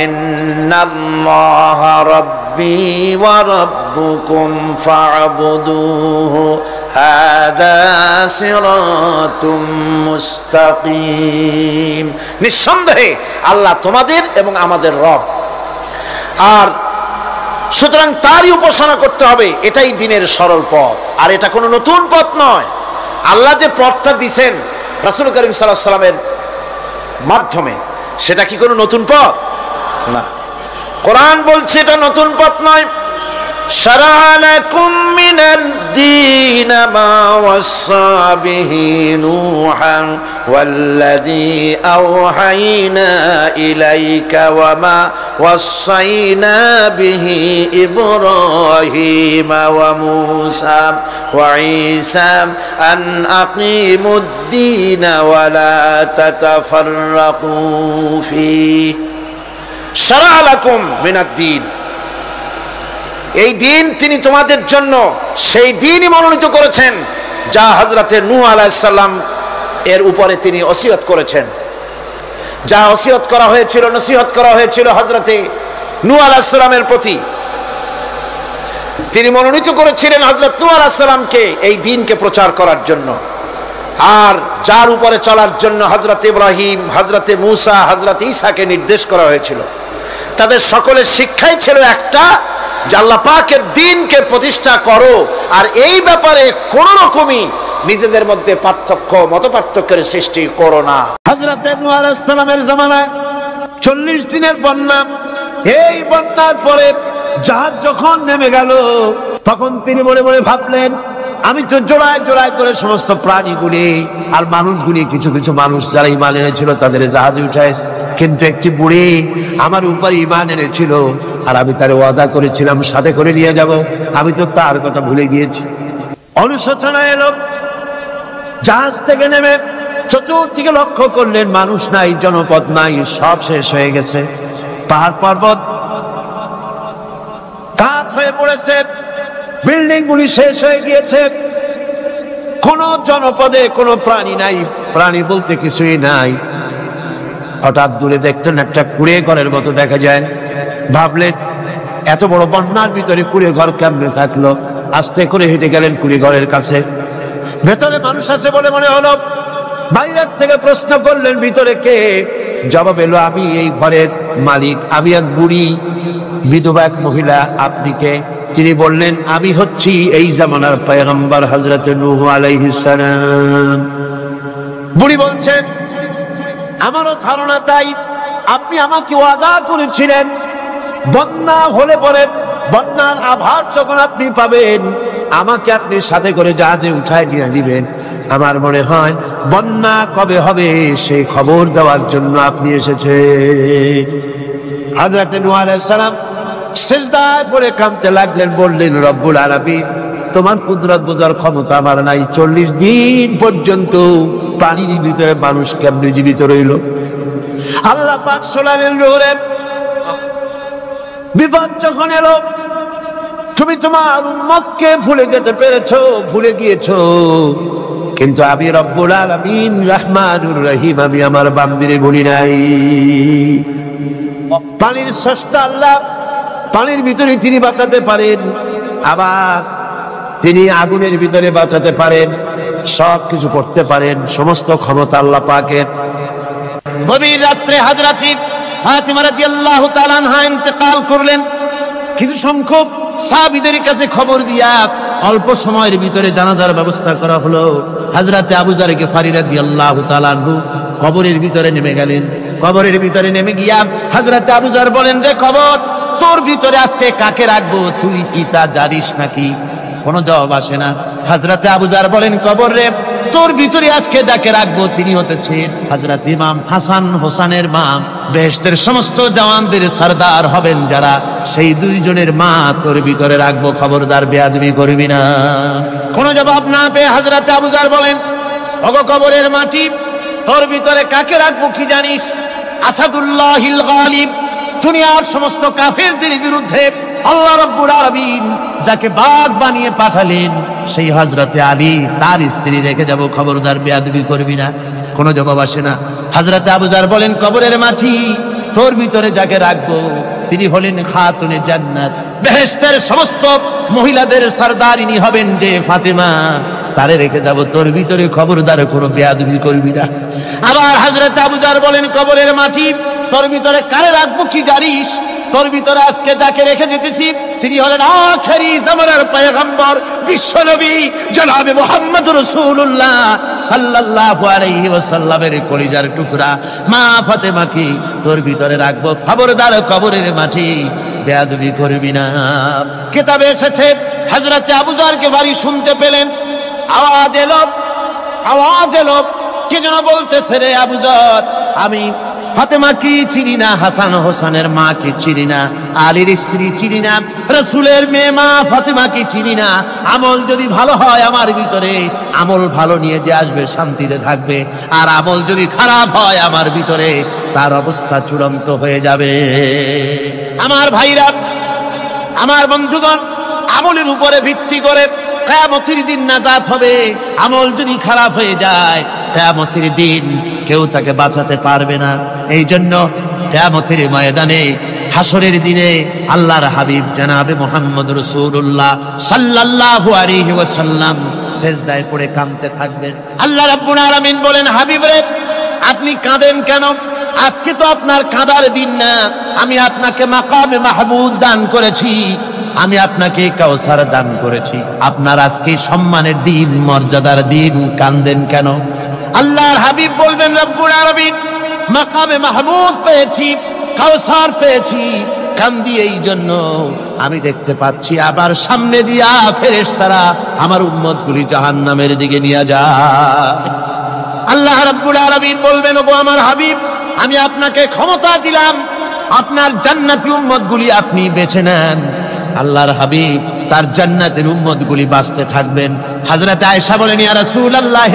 ইন্নাল্লাহা রাব্বী ওয়া রাব্বুকুম ফা'বুদুহু হাযা সিরাতুম মুস্তাকিম। নিঃসন্দেহে আল্লাহ তোমাদের এবং আমাদের রব, আর সুতরাং তারই উপাসনা করতে হবে, এটাই দ্বীনের সরল পথ। আর এটা কোনো নতুন পথ নয়। আল্লাহ যে পথটা দিয়েছেন রাসূল করিম সাল্লাল্লাহু আলাইহি ওয়াসাল্লামের মাধ্যমে, সেটা কি কোনো নতুন পথ? না। কোরআন বলছে এটা নতুন পথ নয়। শারা'a লাকুম মিনাদ দীন মা ওয়াসসা বিহি নূহান ওয়াল্লাযী আওহাইনা ইলাইকা ওয়া মা ওয়াসাইনা বিহি ইব্রাহিমা ওয়া মূসা ওয়া ঈসা আন আকিমুদ দীন ওয়া লা তাতাফাররাকু ফীহি। শারা'a লাকুম মিনাদ দীন, এই দিন তিনি তোমাদের জন্য সেই দিনই মনোনীত করেছেন যা হযরতে নূহ আলাইহিস সালাম এর উপরে তিনি ওসিয়ত করেছেন। যা ওসিয়ত করা হয়েছিল, নসিহত করা হয়েছিল হযরতে নূহ আলাইহিস সালামের প্রতি, তিনি মনোনীত করেছিলেন হযরত নূহ আলাইহিস সালামকে এই দ্বীনকে প্রচার করার জন্য। আর যার উপরে চলার জন্য হযরত ইব্রাহিম, হযরতে মূসা, হযরত ঈসাকে নির্দেশ করা হয়েছিল। তাদের সকলের শিক্ষাই ছিল একটা, যে আল্লাহ পাকের দ্বীনকে প্রতিষ্ঠা করো, আর এই ব্যাপারে কোন রকমই নিজেদের মধ্যে পার্থক্য, মত পার্থক্যের সৃষ্টি করো না। হযরত নূহ আলাইহিস সালামের জামানায় 40 দিনের বন্যা। এই বন্যার পরে জাহাজ যখন নেমে গেল, তখন তিনি মনে মনে ভাবলেন, আমি তো জোড়ায় জোড়ায় করে সমস্ত প্রাণীগুলি আর মানুষগুলি, কিছু কিছু মানুষ যারা ঈমান এনেছিল তাদের জাহাজে উঠায়, কিন্তু একটি বুড়ি আমার উপর ঈমান এনেছিল আর আমি তার ওয়াদা করেছিলাম সাথে করে নিয়ে যাব, আমি তো তার কথা ভুলে গিয়েছি। অনুশোচনা এলো। জাহাজ থেকে নেমে চতুর্দিকে লক্ষ্য করলেন, মানুষ নাই, জনপদ নাই, সব শেষ হয়ে গেছে। পাহাড় পর্বত কাত হয়ে পড়েছে, বিল্ডিং গুলি শেষ হয়ে গিয়েছে, কোন জনপদে কোনো প্রাণী নাই, প্রাণী বলতে কিছুই নাই। হঠাৎ দূরে দেখতেন একটা কুড়ে ঘরের মতো দেখা যায়। ভাবলেন এত বড় বন্যার ভিতরে কুড়ে ঘর কেমনে থাকলো? আস্তে করে হেঁটে গেলেন কুড়ে ঘরের কাছে। ভেতরে মানুষ আছে বলে মনে হলো। বাইরের থেকে প্রশ্ন করলেন, ভিতরে কে? জবাব এলো, আমি এই ঘরের মালিক, আমি এক বুড়ি বিধবা এক মহিলা, আপনি কে? তিনি বললেন, আমি হচ্ছি এই জামানার পয়গম্বর হযরত নূহ আলাইহিস সালাম। বুড়ি বলছেন, আমারও ধারণা তাই, আপনি আমাকে ওয়াদা করেছিলেন বন্যা হলে পরে, বন্যার আভাস যখন আপনি পাবেন আমাকে আপনি সাথে করে জাহাজে উঠায় নিয়ে দিবেন। আমার মনে হয় বন্যা কবে হবে সেই খবর দেওয়ার জন্য আপনি এসেছেন। হযরত নূহ আলাইহিস সালাম সিজদায় পড়ে কাঁদতে লাগলেন, বললেন, রব্বুল আলামিন, তোমার কুদরত বোঝার ক্ষমতা আমার নাই। 40 দিন পর্যন্ত পানির ভিতরে মানুষ কেমনে জীবিত রইল? আল্লাহ পাক শোনালেন, রোরে বিপদ যখন এলো, তুমি তোমার উম্মতকে ভুলে যেতে পেরেছো, ভুলে গিয়েছো, কিন্তু আমি রব্বুল আলামিন রহমানুর রহিম, আমি আমার বান্দিরে ভুলি নাই। পানির স্রষ্টা আল্লাহ, পানির ভিতরে তিনি বাঁচাতে পারেন, আবার তিনি আগুনের ভিতরে বাঁচাতে পারেন, সব কিছু করতে পারেন, সমস্ত ক্ষমতা আল্লাহ পাকের। গভীর রাত্রে হযরত ফাতিমা রাদিয়াল্লাহু তাআলা আনহা ইন্তেকাল করলেন। কিছু সংখ্যক সাহাবীদের কাছে খবর দিয়া অল্প সময়ের ভিতরে জানাজার ব্যবস্থা করা হলো। হযরত আবু যর গিফারী রাদিয়াল্লাহু তাআলা আনহু কবরের ভিতরে নেমে গেলেন। কবরের ভিতরে নেমে গিয়া হযরত আবু যর বলেন, রে কবর, তোর ভিতরে আজকে কাকে রাখবো, তুই কি তা জানিস নাকি? কোনো জবাব আসে না। হযরত আবু যর বলেন, কবর রে, তোর ভিতরে আজকে যাকে রাখবো তিনি হতেছেন হযরত ইমাম হাসান হোসেনের মা, বেহেশতের সমস্ত জওয়ানদের সরদার হবেন যারা, সেই দুইজনের মা তোর ভিতরে রাখবো, খবরদার বেয়াদবি করবি না। কোনো জবাব না পেয়ে হযরত আবু যর বলেন, ওগো কবরের মাটি, তোর ভিতরে কাকে রাখবো কি জানিস? আসাদুল্লাহিল গালিব, দুনিয়ার সমস্ত কাফেরদের বিরুদ্ধে আল্লাহ রাব্বুল আলামিন যাকে বাঘ বানিয়ে পাঠালেন সেই হযরতে আলী, তার স্ত্রী রেখে যাব, খবরদার বেয়াদবি করবি না। কোনো জবাব আসে না। হযরতে আবু যর বলেন, কবরের মাটি, তোর ভিতরে যাকে রাখবো তিনি হলেন খাতুনে জান্নাত, বেহেশতের সমস্ত মহিলাদের সরদারিনী হবেন যে ফাতেমা, তারে রেখে যাব তোর ভিতরে, খবরদার কোনো বেয়াদবি করবি না। আবার হযরত আবু যর বলেন, কবরের মাটি তোর ভিতরে কারে রাখবো কি জানিস? তোর ভিতরে আজকে যাকে রেখে যেতেছি তিনি হলেন আখেরি জামানার পয়গম্বর বিশ্বনবী জনাবে মুহাম্মদ রাসূলুল্লাহ সাল্লাল্লাহু আলাইহি ওয়াসাল্লামের কলিজার টুকরা মা ফাতেমাকে তোর ভিতরে রাখবো, খবরদার কবরের মাটি বেয়াদবি করবি না। কিতাবে এসেছে হযরত আবু যরকে বাড়ি শুনতে পেলেন, আওয়াজ এলো, কে যেন বলতেছে, রে আবু যর, আমি ফাতেমা কি চিনি না, হাসান হোসেনের মা কি চিনি না, আলীর স্ত্রী চিনি না, রাসূলের মেয়ে মা ফাতেমা কি চিনি না। আমল যদি ভালো হয় আমার ভিতরে, আমল ভালো নিয়ে যে আসবে শান্তিতে থাকবে, আর আমল যদি খারাপ হয় আমার ভিতরে তার অবস্থা চূড়ান্ত হয়ে যাবে। আমার ভাইরা, আমার বন্ধুগণ, আমলের উপরে ভিত্তি করে কিয়ামতের দিন নাজাত হবে। আমল যদি খারাপ হয়ে যায় কিয়ামতের দিন কেউ তাকে বাঁচাতে পারবে না। এই জন্য কিয়ামতের ময়দানে, হাসরের দিনে আল্লাহর হাবিব জনাবে মুহাম্মদ রাসূলুল্লাহ সাল্লাল্লাহু আলাইহি ওয়াসাল্লাম সিজদায় পড়ে কাঁদতে থাকবেন। আল্লাহ রাব্বুল আলামিন বলেন, হাবিব রে আপনি কাঁদেন কেন? আজকে তো আপনার কাঁদার দিন না, আমি আপনাকে মাকামে মাহমুদ দান করেছি, আমি আপনাকে কাউসার দান করেছি, আপনার আজকে সম্মানের দিন, মর্যাদার দিন, কাঁদেন কেন? আল্লাহর হাবিব বলবেন, রব্বুল আলামিন মাকামে মাহমুদ পেয়েছি, কাউসার পেয়েছি, কান্দি এই জন্য আমি দেখতে পাচ্ছি আবার সামনে দিয়া ফেরেশতারা আমার উম্মতগুলি জাহান্নামের দিকে নিয়ে যায়। আল্লাহ রাব্বুল আলামিন বলবেন, ওগো আমার হাবিব, আমি আপনাকে ক্ষমতা দিলাম, আপনার জান্নাতি উম্মতগুলি আপনি বেছে নেন। আল্লাহর হাবিব তার জান্নাতের উম্মতগুলি বাঁচতে থাকবেন। হযরত আয়েশা বলেন, ইয়া রাসূলুল্লাহ,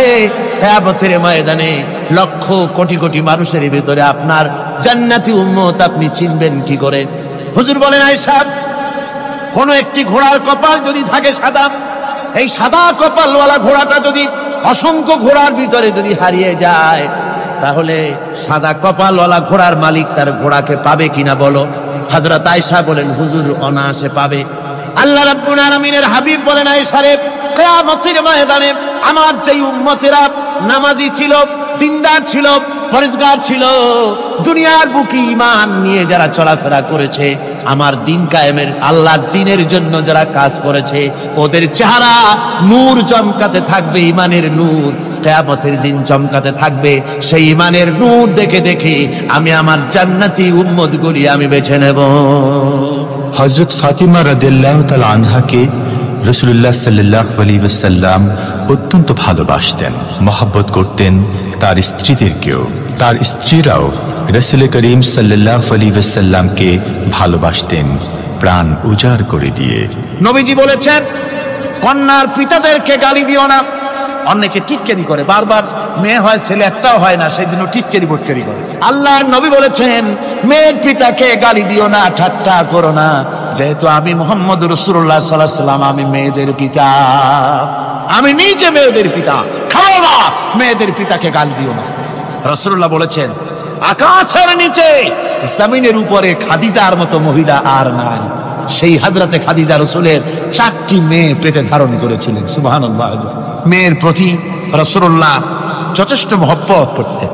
কিয়ামতের ময়দানে লক্ষ কোটি কোটি মানুষের ভিতরে আপনার জান্নাতি উম্মত আপনি চিনবেন কি করে? হুজুর বলেন, আয়েশা, কোন একটি ঘোড়ার কপাল যদি থাকে সাদা, এই সাদা কপালওয়ালা ঘোড়াটা যদি অসংখ্য ঘোড়ার ভিতরে যদি হারিয়ে যায়, তাহলে সাদা কপালওয়ালা ঘোড়ার মালিক তার ঘোড়াকে পাবে কিনা বলো? হযরত আয়েশা বলেন, হুজুর অনায়াসে পাবে। আল্লাহ রাব্বুল আলামিনের হাবিব বলেন, আয়েশা রে, কিয়ামতের ময়দানে আমার যেই উম্মতেরা নামাজি ছিল, দিনদার ছিল, পরেজগার ছিল, দুনিয়ার বুকে ঈমান নিয়ে যারা চলাফেরা করেছে, আমার দিন কায়েমের আল্লাহর দ্বীনের জন্য যারা কাজ করেছে, ওদের চেহারা নূর চমকাতে থাকবে, ঈমানের নূর কিয়ামতের দিন চমকাতে থাকবে। সেই ঈমানের নূর দেখে দেখে আমি আমার জান্নাতি উম্মতগুলি আমি বেছে নেব। হযরত ফাতিমা রাদিয়াল্লাহু তাআলা আনহাকে রাসূলুল্লাহ সাল্লাল্লাহু আলাইহি ওয়াসাল্লাম অত্যন্ত ভালোবাসতেন, মহব্বত করতেন তার স্ত্রীদেরকেও। তার স্ত্রীরাও রাসূল করিম সাল্লাল্লাহু আলাইহি ওয়াসাল্লামকে ভালোবাসতেন প্রাণ উজাড় করে দিয়ে। নবীজি বলেছেন, কন্যার পিতাদেরকে গালি দিও না। অনেকে টিটকারি করে, বারবার মেয়ে হয় ছেলে একটাও হয় না, সেই জন্য টিটকারি বটকারি করে। আল্লাহর নবী বলেছেন, মেয়ের পিতাকে গালি দিও না, ঠাট্টা করো না, যেহেতু আমি মুহাম্মদ রাসূলুল্লাহ সাল্লাল্লাহু আলাইহি ওয়াসাল্লাম, আমি মেয়েদের পিতা, আমি নিজে মেয়েদের পিতা, খাও না, মেয়েদের পিতাকে গালি দিও না। রাসূলুল্লাহ বলেছেন, আকাশের নিচে জমিনের উপরে খাদিজার মতো মহিলা আর নাই। সেই হযরতে খাদিজা রাসূলের 4টি মেয়ে পেটে ধারণ করেছিলেন। সুবহানাল্লাহ। মেয়ের প্রতি রাসূলুল্লাহ যথেষ্ট মহব্বত করতেন,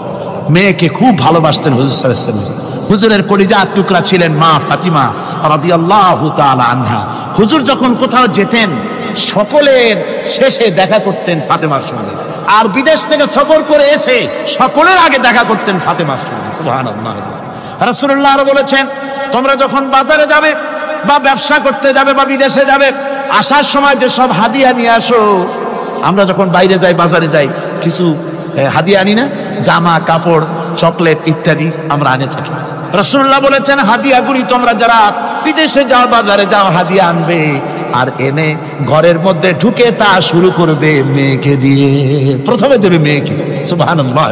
মেয়েকে খুব ভালোবাসতেন হুজুর সাল্লাল্লাহু আলাইহি ওয়াসাল্লাম। হুজুরের কলিজার টুকরা ছিলেন মা ফাতিমা রাদিয়াল্লাহু তাআলা আনহা। হুজুর যখন কোথাও যেতেন, সকলের শেষে দেখা করতেন ফাতেমার সঙ্গে, আর বিদেশ থেকে সফর করে এসে সকলের আগে দেখা করতেন ফাতেমার সঙ্গে। সুবহানাল্লাহ। রাসূলুল্লাহ আরো বলেছেন, তোমরা যখন বাজারে যাবে বা ব্যবসা করতে যাবে বা বিদেশে যাবে, আসার সময় যে সব হাদিয়া নিয়ে আসো। আমরা যখন বাইরে যাই, বাজারে যাই, কিছু হাদিয়া আনি না, জামা কাপড় চকলেট ইত্যাদি আমরা আনে থাকি। রাসূলুল্লাহ বলেছেন, হাদিয়াগুলি তোমরা যারা বিদেশে যাও, বাজারে যাও, হাদিয়া আনবে, আর এনে ঘরের মধ্যে ঢুকে তা শুরু করবে মেয়েকে দিয়ে। প্রথমে দেবে মেয়েকে। সুবহানাল্লাহ।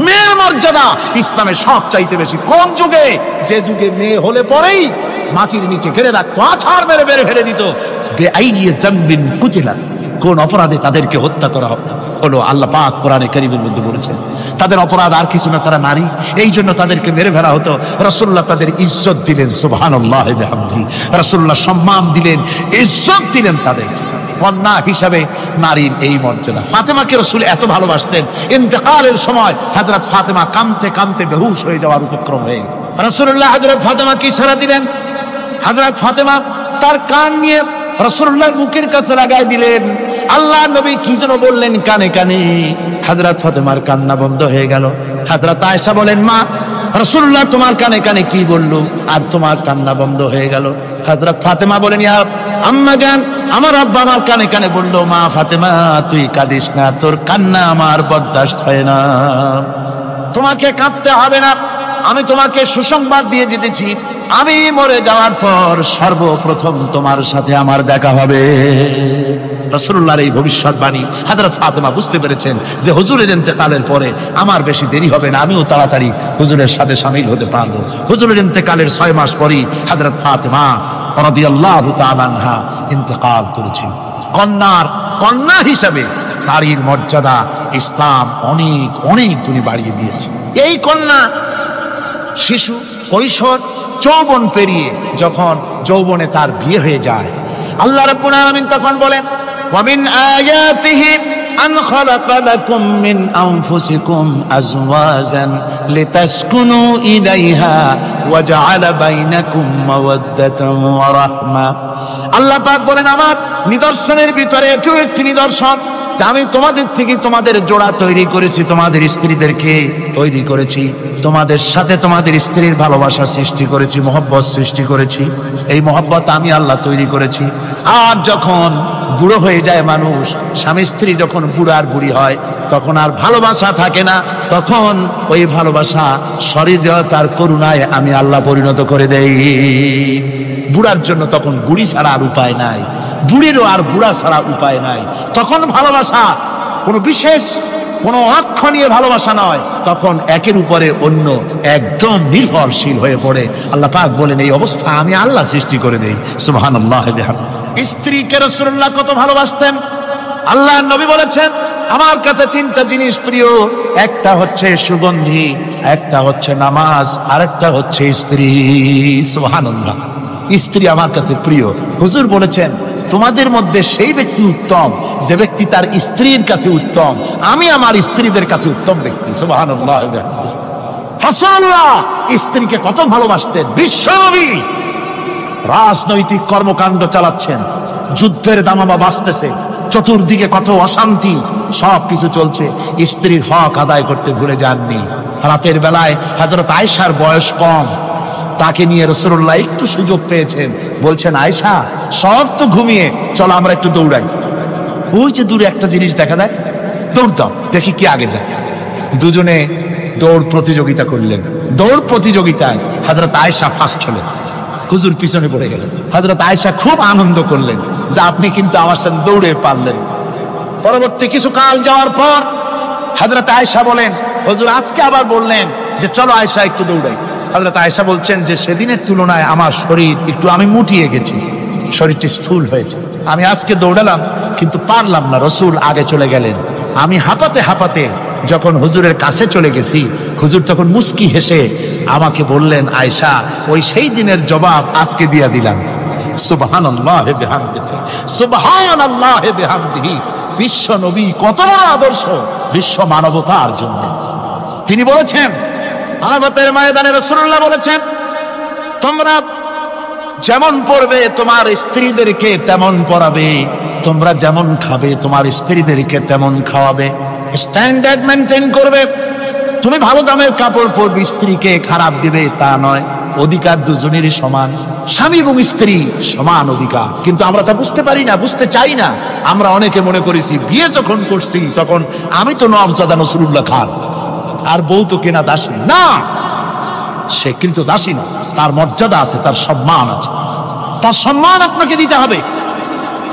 মেয়ের মর্যাদা ইসলামে সব চাইতে বেশি। কোন যুগে? যে যুগে মেয়ে হলে পরেই মাটির নিচে ঘেরে রাখতো, আছাড় মেরে ফেলে দিত। বেআইনি যামবিন কুতিলা, কোন অপরাধে তাদেরকে হত্যা করা হবে। হলো আল্লাহ পাক কোরআনে কারীমের মধ্যে বলেছেন। তাদের অপরাধ আর কিছু না, তারা নারী, এই জন্য তাদেরকে মেরে ফেলা হতো। রাসূলুল্লাহ তাদের ইজ্জত দিলেন, সুবহানাল্লাহি ওয়া বিহামদিহি। রাসূলুল্লাহ সম্মান দিলেন, ইজ্জত দিলেন তাদের। কন্যা হিসাবে নারীর এই মর্যাদা। ফাতেমাকে রাসূল এত ভালোবাসতেন, ইন্তেকালের সময় হযরত ফাতেমা কাঁদতে কাঁদতে বেহুশ হয়ে যাওয়ার উপক্রম হয়ে গেল। রাসূলুল্লাহ হযরত ফাতেমাকে ইশারা দিলেন। হযরত ফাতেমা তার কান নিয়ে রাসূলুল্লাহর মুখের কাছে লাগায় দিলেন। আল্লাহ নবী কি যেন বললেন কানে কানে, হযরত ফাতেমার কান্না বন্ধ হয়ে গেল। হযরত আয়েশা বলেন, মা রাসূলুল্লাহ তোমার কানে কানে কি বললো আর তোমার কান্না বন্ধ হয়ে গেল? হযরত ফাতেমা বলেন, ইয়া আম্মা জান, আমার আব্বা আমার কানে কানে বললো, মা ফাতেমা তুই কাঁদিস না, তোর কান্না আমার বরদাস্ত হয় না, তোমাকে কাঁদতে হবে না। আমি তোমাকে সুসংবাদ দিয়ে যেতেছি, আমি মরে যাওয়ার পর সর্বপ্রথম তোমার সাথে আমার দেখা হবে। রাসূলুল্লাহর এই ভবিষ্যৎবাণী হযরত ফাতেমা বুঝতে পেরেছেন যে হুজুরের ইন্তেকালের পরে আমার বেশি দেরি হবে না, আমিও তাড়াতাড়ি হুজুরের সাথে শামিল হতে পারবো। হুজুরের ইন্তেকালের 6 মাস পরেই হযরত ফাতেমা রাদিয়াল্লাহু তাআলা আনহা ইন্তেকাল করেছেন। কন্যা হিসাবে নারীর মর্যাদা ইসলাম অনেক অনেক গুণে বাড়িয়ে দিয়েছে। এই কন্যা শিশু, কৈশোর, যৌবন পেরিয়ে যখন যৌবনে তার বিয়ে হয়ে যায়, আল্লাহ রাব্বুল আলামিন তখন বলেন, ওয়া মিন আয়াতিহি আন খালাকা লাকুম মিন আনফুসিকুম আজওয়াজান লিতাসকুনু ইলাইহা ওয়া জাআলা বাইনাকুম মাওয়াদ্দাতান ওয়া রাহমা। আল্লাহ পাক বলেন, আমার নিদর্শনের ভিতরে এটাও একটি নিদর্শন, আমি তোমাদের থেকে তোমাদের জোড়া তৈরি করেছি, তোমাদের স্ত্রীদেরকে তৈরি করেছি, তোমাদের সাথে তোমাদের স্ত্রীর ভালোবাসা সৃষ্টি করেছি, মহব্বত সৃষ্টি করেছি। এই মহব্বত আমি আল্লাহ তৈরি করেছি। আর যখন বুড়ো হয়ে যায় মানুষ, স্বামী স্ত্রী যখন বুড়ো আর বুড়ি হয়, তখন আর ভালোবাসা থাকে না, তখন ওই ভালোবাসা সহৃদয়তার করুণায় আমি আল্লাহ পরিণত করে দেই। বুড়ার জন্য তখন বুড়ি ছাড়া আর উপায় নাই, বুড়িরও আর বুড়া ছাড়া উপায় নাই। তখন ভালোবাসা কোনো বিশেষ কোনো অক্ষ নিয়ে ভালোবাসা নয়, তখন একের উপরে অন্য একদম নির্ভরশীল হয়ে পড়ে। আল্লাহ পাক বলেন, এই অবস্থা আমি আল্লাহ সৃষ্টি করে দেই। সুবহানাল্লাহি ওয়া বিহামদিহি। স্ত্রীকে রাসূলুল্লাহ কত ভালোবাসতেন। আল্লাহ নবী বলেছেন, আমার কাছে 3টা জিনিস প্রিয়, একটা হচ্ছে সুগন্ধি, একটা হচ্ছে নামাজ, আরেকটা হচ্ছে স্ত্রী। সুবহানাল্লাহ। স্ত্রী আমার কাছে প্রিয়। হুজুর বলেছেন, তোমাদের মধ্যে সেই ব্যক্তি উত্তম যে ব্যক্তি তার স্ত্রীর কাছে উত্তম। আমি আমার স্ত্রীদের কাছে উত্তম ব্যক্তি। সুবহানাল্লাহ। রাসূলুল্লাহ স্ত্রীকে কত ভালোবাসতেন। বিশ্বনবী রাজনৈতিক কর্মকাণ্ড চালাচ্ছেন, যুদ্ধের দামামা বাজতেছে, চতুর্দিকে কত অশান্তি, সবকিছু চলছে, স্ত্রীর হক আদায় করতে ভুলে যাননি। রাতের বেলায় হযরত আয়েশার বয়স কম, তাকে নিয়ে রাসূলুল্লাহ একটু সুযোগ পেয়েছেন, বলছেন, আয়েশা সব তো ঘুমিয়ে, চলো আমরা একটু দৌড়াই। ওই যে দূরে একটা জিনিস দেখা যায়, দৌড় দাও, দেখি কি আগে যায়। দুজনে দৌড় প্রতিযোগিতা করলেন। দৌড় প্রতিযোগিতায় হযরত আয়েশা ফার্স্ট হলেন, হুজুর পিছনে পড়ে গেলেন। হযরত আয়েশা খুব আনন্দ করলেন যে আপনি কিন্তু আমার সাথে দৌড়ে পারলেন। পরবর্তী কিছু কাল যাওয়ার পর হযরত আয়েশা বলেন, হুজুর আজকে আবার বললেন যে চলো আয়েশা একটু দৌড়াই। হযরত আয়েশা বলছেন যে সেদিনের তুলনায় আমার শরীর একটু, আমি মুটিয়ে গেছি, শরীরটি স্থূল হয়েছে, আমি আজকে দৌড়ালাম কিন্তু পারলাম না। রাসূল আগে চলে গেলেন, আমি হাঁপাতে হাঁপাতে যখন হুজুরের কাছে চলে গেছি, হুজুর তখন মুস্কি হেসে আমাকে বললেন, আয়েশা ওই সেই দিনের জবাব আজকে দিয়া দিলাম। সুবহানাল্লাহি বিহামদিহি, সুবহানাল্লাহি বিহামদিহি। বিশ্ব নবী কত বড় আদর্শ বিশ্ব মানবতার জন্য। তিনি বলেছেন, কিয়ামতের ময়দানে রাসূলুল্লাহ বলেছেন, তোমরা যেমন পড়বে তোমার স্ত্রীদেরকে তেমন পড়াবে, তোমরা যেমন খাবে তোমার স্ত্রীদেরকে তেমন খাওয়াবে, স্ট্যান্ডার্ড মেনটেন করবে। তুমি ভালো দামের কাপড় পরবে, স্ত্রীকে খারাপ দিবে তা নয়। অধিকার দুজনেরই সমান, স্বামী এবং স্ত্রী সমান অধিকার। কিন্তু আমরা তা বুঝতে পারি না, বুঝতে চাই না। আমরা অনেকে মনে করেছি বিয়ে যখন করছি তখন আমি তো নওয়াবজাদা নসরুল্লাহ খান, আর বউ তো কেনা দাসী না, সে কিন্তু দাসী না, তার মর্যাদা আছে, তার সম্মান আছে, তার সম্মান আপনাকে দিতে হবে।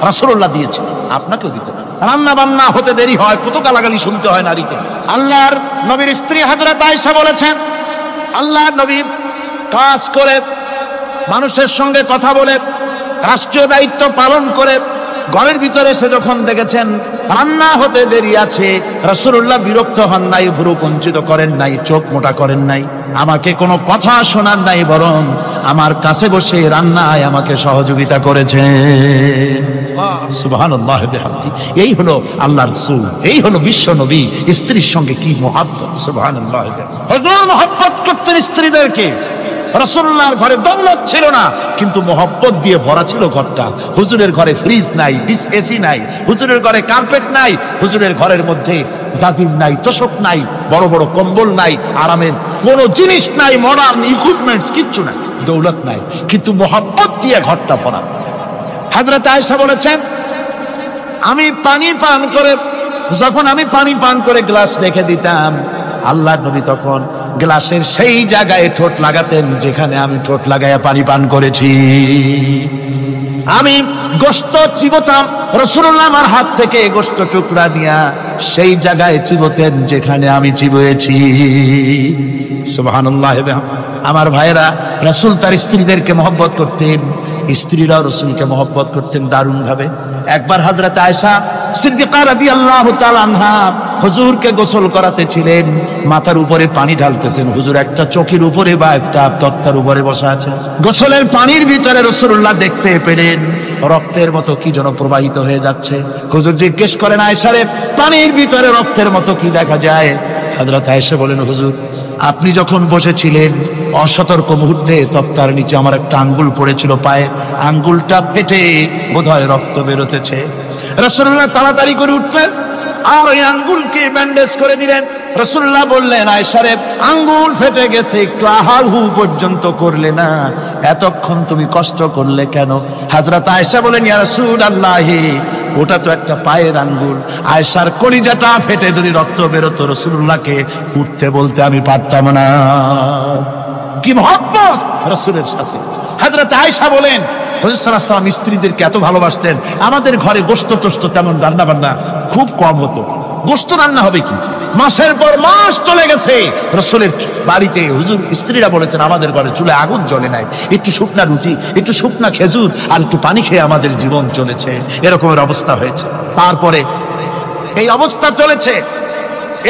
রাসূলুল্লাহ দিয়েছে, আপনাকেও দিতে হবে। রান্না বান্না হতে দেরি হয়, কত গালাগালি শুনতে হয় নারীকে। আল্লাহর নবীর স্ত্রী হযরত আয়েশা বলেছেন, আল্লাহর নবী কাজ করে, মানুষের সঙ্গে কথা বলে, রাষ্ট্রীয় দায়িত্ব পালন করে, ঘরের ভিতরে এসে যখন দেখেছেন রান্না হতে দেরি আছে, রাসূলুল্লাহ বিরক্ত হন নাই, ভুরু কুঞ্চিত করেন নাই, চোখ মোটা করেন নাই, আমাকে কোনো কথা শোনার নাই, বরং আমার কাছে বসে রান্নায় আমাকে সহযোগিতা করেছেন। সুবহানাল্লাহ বিহামদি। এই হলো আল্লাহর রাসূল, এই হলো বিশ্ব নবী। স্ত্রীর সঙ্গে কি মহব্বত! সুবহানাল্লাহ। হুজুর মহব্বত করতেন স্ত্রীদেরকে। রাসূলুল্লাহর ঘরে দৌলত ছিল না, কিন্তু মহব্বত দিয়ে ভরা ছিল ঘরটা। হুজুরের ঘরে ফ্রিজ নাই, এসি নাই, হুজুরের ঘরে কার্পেট নাই, হুজুরের ঘরের মধ্যে জাজির নাই, তোশক নাই, বড় বড় কম্বল নাই, আরামের কোনো জিনিস নাই, মডার্ন ইকুইপমেন্টস কিচ্ছু নাই, দৌলত নাই, কিন্তু মহব্বত দিয়ে ঘরটা ভরা। হযরত আয়েশা বলেছেন, যখন আমি পানি পান করে গ্লাস রেখে দিতাম, আল্লাহর নবী তখন গ্লাসের সেই জায়গায় ঠোঁট লাগাতেন যেখানে আমি ঠোঁট লাগাইয়া পানি পান করেছি। আমি গোশত চিবোতাম, রাসূলুল্লাহ আমার হাত থেকে গোশত টুকরা নিয়া সেই জায়গায় চিবোতেন যেখানে আমি চিবুয়েছি। সুবহানাল্লাহ। আমার ভাইরা, রাসূল তার স্ত্রীদেরকে মহব্বত করতেন, স্ত্রীরাও রাসূলকে মহব্বত করতেন দারুণ ভাবে। একবার হযরত আয়েশা সিদ্দিকা রাদিয়াল্লাহু তাআলা আনহা হুজুরকে গোসল করাতে ছিলেন, মাথার উপরে পানি ঢালতেছেন, হুজুর একটা চকির উপরে বা একটা তক্তার উপরে বসা আছেন। গোসলের পানির ভিতরে রাসূলুল্লাহ দেখতে পেলেন রক্তের মতো কি যেন প্রবাহিত হয়ে যাচ্ছে। হুজুর জিজ্ঞেস করেন, আয়েশা রে, পানির ভিতরে রক্তের মতো কি দেখা যায়? হযরত আয়েশা বলেন, হুজুর আপনি যখন বসেছিলেন অসতর্ক মুহূর্তে তক্তার নিচে আমার একটা আঙ্গুল পড়েছিল, পায়ে আঙ্গুলটা ফেটে বোধহয় রক্ত বেরোতেছে। রাসূলুল্লাহ তাড়াতাড়ি করে উঠলেন আর ওই আঙ্গুলকে ব্যান্ডেজ করে দিলেন। রাসূলুল্লাহ বললেন, আয়েশা রে, আঙ্গুল ফেটে গেছে, একটু আহাহু পর্যন্ত করলে না, এতক্ষণ তুমি কষ্ট করলে কেন? হযরত আয়েশা বলেন, ইয়া রাসূলুল্লাহ, ওটা তো একটা পায়ের আঙ্গুল। আয়েশার কলিজাটা ফেটে যদি রক্ত বেরোতো, রাসূলুল্লাহকে উঠতে বলতে আমি পারতাম না। কি মহব্বত রাসূলের সাথে! হযরত আয়েশা বলেন, হুজুর সাল্লাল্লাহু আলাইহি ওয়াসাল্লাম স্ত্রীদেরকে এত ভালোবাসতেন, আমাদের ঘরে গোশত টোস্ত তেমন রান্না বান্না খুব কম হতো। গোশত রান্না হবে কি, মাসের পর মাস চলে গেছে রাসূলের বাড়িতে, হুজুর স্ত্রীরা বলেছেন আমাদের ঘরে চুলে আগুন জ্বলে নাই, একটু শুকনা রুটি, একটু শুকনা খেজুর আর একটু পানি খেয়ে আমাদের জীবন চলেছে, এরকমের অবস্থা হয়েছে। তারপরে এই অবস্থা চলেছে,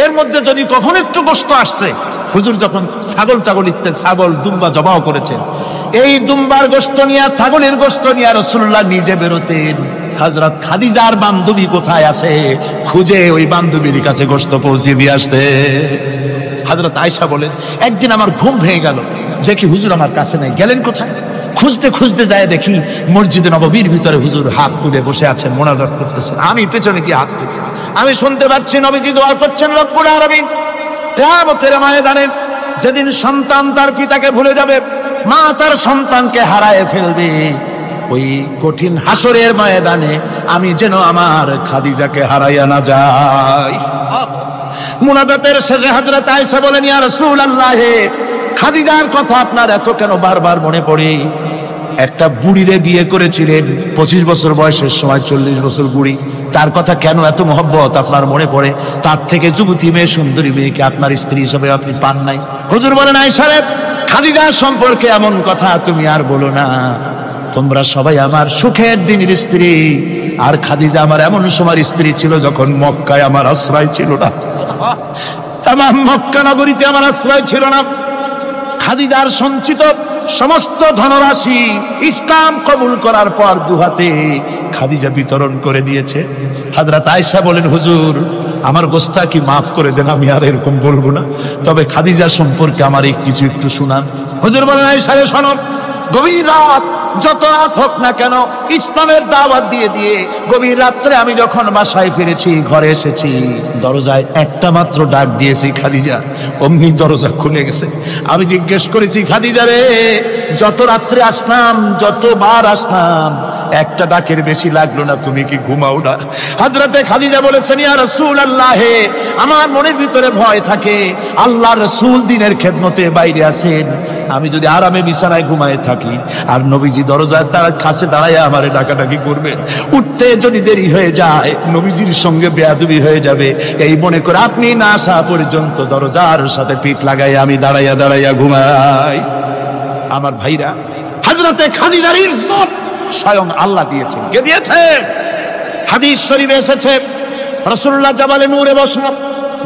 এর মধ্যে যদি কখন একটু গোশত আসছে, হুজুর যখন ছাগল ইত্যাদি ছাগল দুম্বা জবাও করেছেন, এই দুম্বার গোশত নিয়ে, ছাগলের গোশত নিয়ে রাসূলুল্লাহ নিজে বেরোতেন। হযরত খাদিজার বান্ধবী কোথায় আছে খুঁজে ওই বান্ধবীর কাছে গোশত পৌঁছে দিয়ে আসতে। হযরত আয়েশা বলেন, একদিন আমার ঘুম ভেঙে গেল, দেখি হুজুর আমার কাছে নাই, গেলেন কোথায়? খুঁজতে খুঁজতে যায় দেখি মসজিদে নববীর ভিতরে হুজুর হাত তুলে বসে আছেন, মোনাজাত করতেছেন। আমি পেছনে কি হাত তুলে আমি শুনতে পাচ্ছি নবীজি দোয়া করছেন, রব্বুল আলামিন কিয়ামতের ময়দানে যেদিন সন্তান তার পিতাকে ভুলে যাবে, মা তার সন্তানকে হারায় ফেলবে, ওই কঠিন হাসরের ময়দানে আমি যেন আমার খাদিজাকে হারাইয়া না যাই। মুনাজাতের শেষে হযরত আয়েশা বলেন, ইয়া রাসূলুল্লাহ, খাদিজার কথা আপনার এত কেন বারবার মনে পড়ে? একটা বুড়িরে বিয়ে করেছিলেন 25 বছর বয়সের সময়, 40 বছর বুড়ি, তার কথা কেন এত মহব্বত আপনার মনে পড়ে? তার থেকে যুবতী মেয়ে, সুন্দরী মেয়েকে আপনার স্ত্রী হিসেবে আপনি পান নাই? হুজুর বলেন, আয়েশা রে, খাদিজা সম্পর্কে এমন কথা তুমি আর বলো না, তোমরা সবাই আমার সুখের দিনের স্ত্রী, আর খাদিজা আমার এমন সময় স্ত্রী ছিল যখন মক্কায় আমার আশ্রয় ছিল না, তামাম মক্কা নগরীতে আমার আশ্রয় ছিল না। খাদিজার সঞ্চিত সমস্ত ধনরাশি ইসলাম কবুল করার পর দুহাতে খাদিজা বিতরণ করে দিয়েছে। হযরত আয়েশা বলেন, হুজুর আমার গোস্তাকি মাফ করে দেন, আমি আর এরকম বলবো না, তবে খাদিজা সম্পর্কে আমার এই কিছু একটু শুনান। হুজুর বলেন, আয়েশা রে শোনো, গভীর রাত, যত রাত হোক না কেন, ইসলামের দাওয়াত দিয়ে দিয়ে গভীর রাত্রে আমি যখন বাসায় ফিরেছি, ঘরে এসেছি, দরজায় একটা মাত্র ডাক দিয়েছি, খাদিজা, অমনি দরজা খুলে গেছে। আমি জিজ্ঞেস করেছি, খাদিজা রে, যত রাত্রে আসলাম, যতবার আসলাম, একটা ডাকের বেশি লাগলো না, তুমি কি ঘুমাও না? হযরতে খাদিজা বলেছেন, ইয়া রাসূলুল্লাহ, আমার মনের ভিতরে ভয় থাকে, আল্লাহর রাসূল দিনের খেদমতে বাইরে আছেন, আমি যদি আরামে বিছানায় ঘুমায় থাকি আর নবীজি দরজায় তার কাছে দাঁড়ায় আমারে ডাকাডাকি করবেন, উঠতে যদি দেরি হয়ে যায় নবীজির সঙ্গে বেয়াদবি হয়ে যাবে, এই মনে করে আপনি না আসা পর্যন্ত দরজার সাথে পিঠ লাগাই আমি দাঁড়াইয়া দাঁড়াইয়া ঘুমাই। আমার ভাইরা, হযরতে খাদিজার ইজ্জত স্বয়ং আল্লাহ দিয়েছেন। কে দিয়েছে? হাদিস শরীফে এসেছে রাসূলুল্লাহ জাবালে নূরে বসা,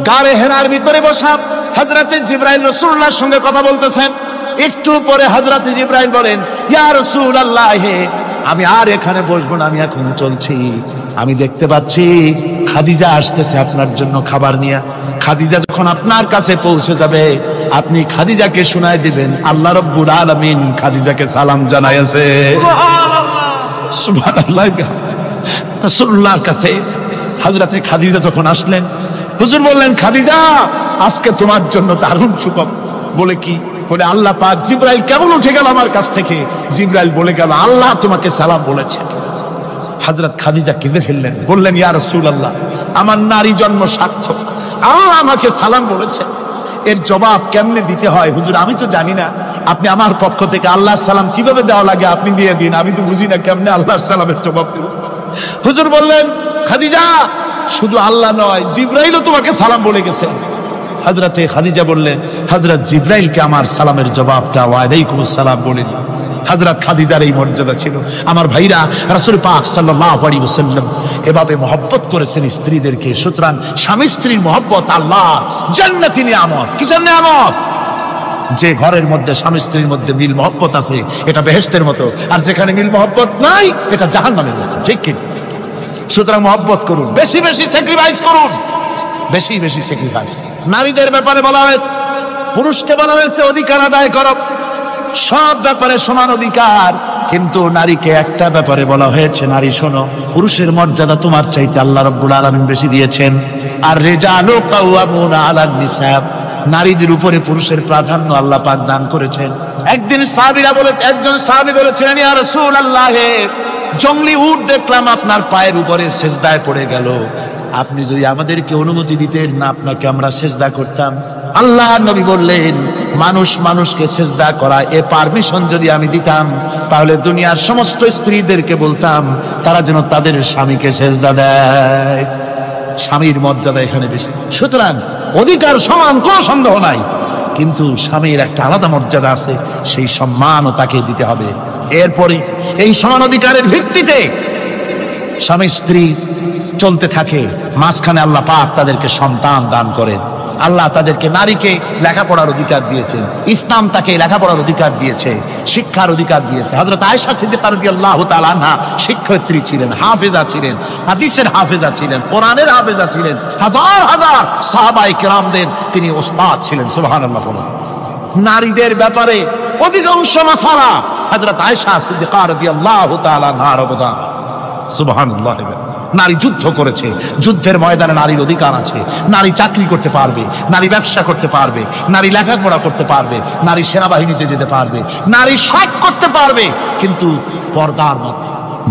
গারে হেরার ভিতরে বসা, হযরতে জিবরাইল রাসূলুল্লাহর সঙ্গে কথা বলতেছেন। একটু পরে হযরতে জিবরাইল বলেন, ইয়া রাসূলুল্লাহ, আমি আর এখানে বসবো না, আমি এখন চলছি। আমি দেখতে পাচ্ছি খাদিজা আসতেছে আপনার জন্য খাবার নিয়ে। খাদিজা যখন আপনার কাছে পৌঁছে যাবে, আপনি খাদিজাকে শোনায় দিবেন আল্লাহ রাব্বুল আলামিন খাদিজাকে সালাম জানাইছে। সুবহানাল্লাহ। রাসূলুল্লাহর কাছে হযরতে খাদিজা যখন আসলেন, হুজুর বললেন, খাদিজা, আজকে তোমার জন্য দারুণ সুখবর। বলে কি? বলে আল্লাহ পাক, জিবরাইল কেমন উঠে গেল আমার কাছ থেকে। জিবরাইল বলে গেল, আল্লাহ তোমাকে সালাম বলেছে। হযরত খাদিজা কেঁদে ফেললেন, বললেন, ইয়া রাসূলুল্লাহ, আমার নারী জন্ম সার্থক, আল্লাহ আমাকে সালাম বলেছে। এর জবাব কেমনে দিতে হয় হুজুর আমি তো জানি না, আপনি আমার পক্ষ থেকে আল্লাহর সালাম কিভাবে দেওয়া লাগে আপনি দিয়ে দিন, আমি তো বুঝি না কেমনে আল্লাহর সালামের জবাব দেব। হুজুর বললেন, খাদিজা, শুধু আল্লাহ নয়, জিবরাইলও তোমাকে সালাম বলে গেছে। হযরতে খাদিজা বললেন, হযরত জিবরাইলকে আমার সালামের জবাবটা ওয়ালাইকুম আসসালাম বলে দিন। হযরত খাদিজার এই মর্যাদা ছিল। আমার ভাইরা, রাসূল পাক সাল্লাল্লাহু আলাইহি ওয়াসাল্লাম এভাবে মহব্বত করেছেন স্ত্রীদেরকে। সুতরাং স্বামী স্ত্রীর মহব্বত আল্লাহ জান্নাতি নিয়ামত। কি নিয়ামত? যে ঘরের মধ্যে স্বামী স্ত্রীর মধ্যে মিল মহব্বত আছে, এটা বেহেশতের মতো। আর যেখানে মিল মহব্বত নাই, এটা জাহান্নামের মতো। ঠিক কি? সুতরাং মহব্বত করুন, বেশি বেশি স্যাক্রিফাইস করুন, বেশি বেশি স্যাক্রিফাইস। নারীদের ব্যাপারে বলা হয়েছে, পুরুষকে বলা হয়েছে অধিকার আদায় করো, সব ব্যাপারে সমান অধিকার। কিন্তু নারীকে একটা ব্যাপারে বলা হয়েছে, নারী শোনো, পুরুষের মর্যাদা তোমার চাইতে আল্লাহ রাব্বুল আলামিন বেশি দিয়েছেন। আর রিজালু কাওয়ামুনা আলান নিসা, নারীদের উপরে পুরুষের প্রাধান্য আল্লাহ পাক দান করেছেন। একজন সাহাবী বলেছিলেন, ইয়া রাসূলুল্লাহ, জংলি উট দেখলাম আপনার পায়ের উপরে সেজদায় পড়ে গেল, আপনি যদি আমাদেরকে অনুমতি দিতেন না, আপনাকে আমরা সেজদা করতাম। আল্লাহ নবী বললেন, মানুষ মানুষকে সেজদা করা, এ পারমিশন যদি আমি দিতাম, তাহলে দুনিয়ার সমস্ত স্ত্রীদেরকে বলতাম তারা যেন তাদের স্বামীকে সেজদা দেয়। স্বামীর মর্যাদা এখানে বেশি। সুতরাং অধিকার সমান, কোনো সন্দেহ নাই, কিন্তু স্বামীর একটা আলাদা মর্যাদা আছে, সেই সম্মানও তাকে দিতে হবে। এরপরে এই সমান অধিকারের ভিত্তিতে স্বামী স্ত্রী চলতে থাকে, মাঝখানে আল্লাহ পাক তাদেরকে সন্তান দান করেন। আল্লাহ তাদেরকে, নারীকে লেখাপড়ার অধিকার দিয়েছেন, ইসলাম তাকে লেখাপড়ার অধিকার দিয়েছে, শিক্ষার অধিকার দিয়েছে। হযরত আয়েশা সিদ্দিকা রাদিয়াল্লাহু তাআলা আনহা শিক্ষয়িত্রী ছিলেন, হাফেজা ছিলেন, হাদিসের হাফেজা ছিলেন, কোরআনের হাফেজা ছিলেন, হাজার হাজার সাহাবায়ে কেরামদের তিনি ওস্তাদ ছিলেন। সুবহানাল্লাহ। নারীদের ব্যাপারে অধিকাংশ মাসালা হযরত আয়েশা সিদ্দিকা রাদিয়াল্লাহু তাআলা আনহার অবদান। সুবহানাল্লাহ। নারী যুদ্ধ করেছে, যুদ্ধের ময়দানে নারীর অধিকার আছে। নারী চাকরি করতে পারবে, নারী ব্যবসা করতে পারবে, নারী লেখাপড়া করতে পারবে, নারী সেনাবাহিনীতে যেতে পারবে, নারী সব করতে পারবে, কিন্তু পর্দার মধ্যে।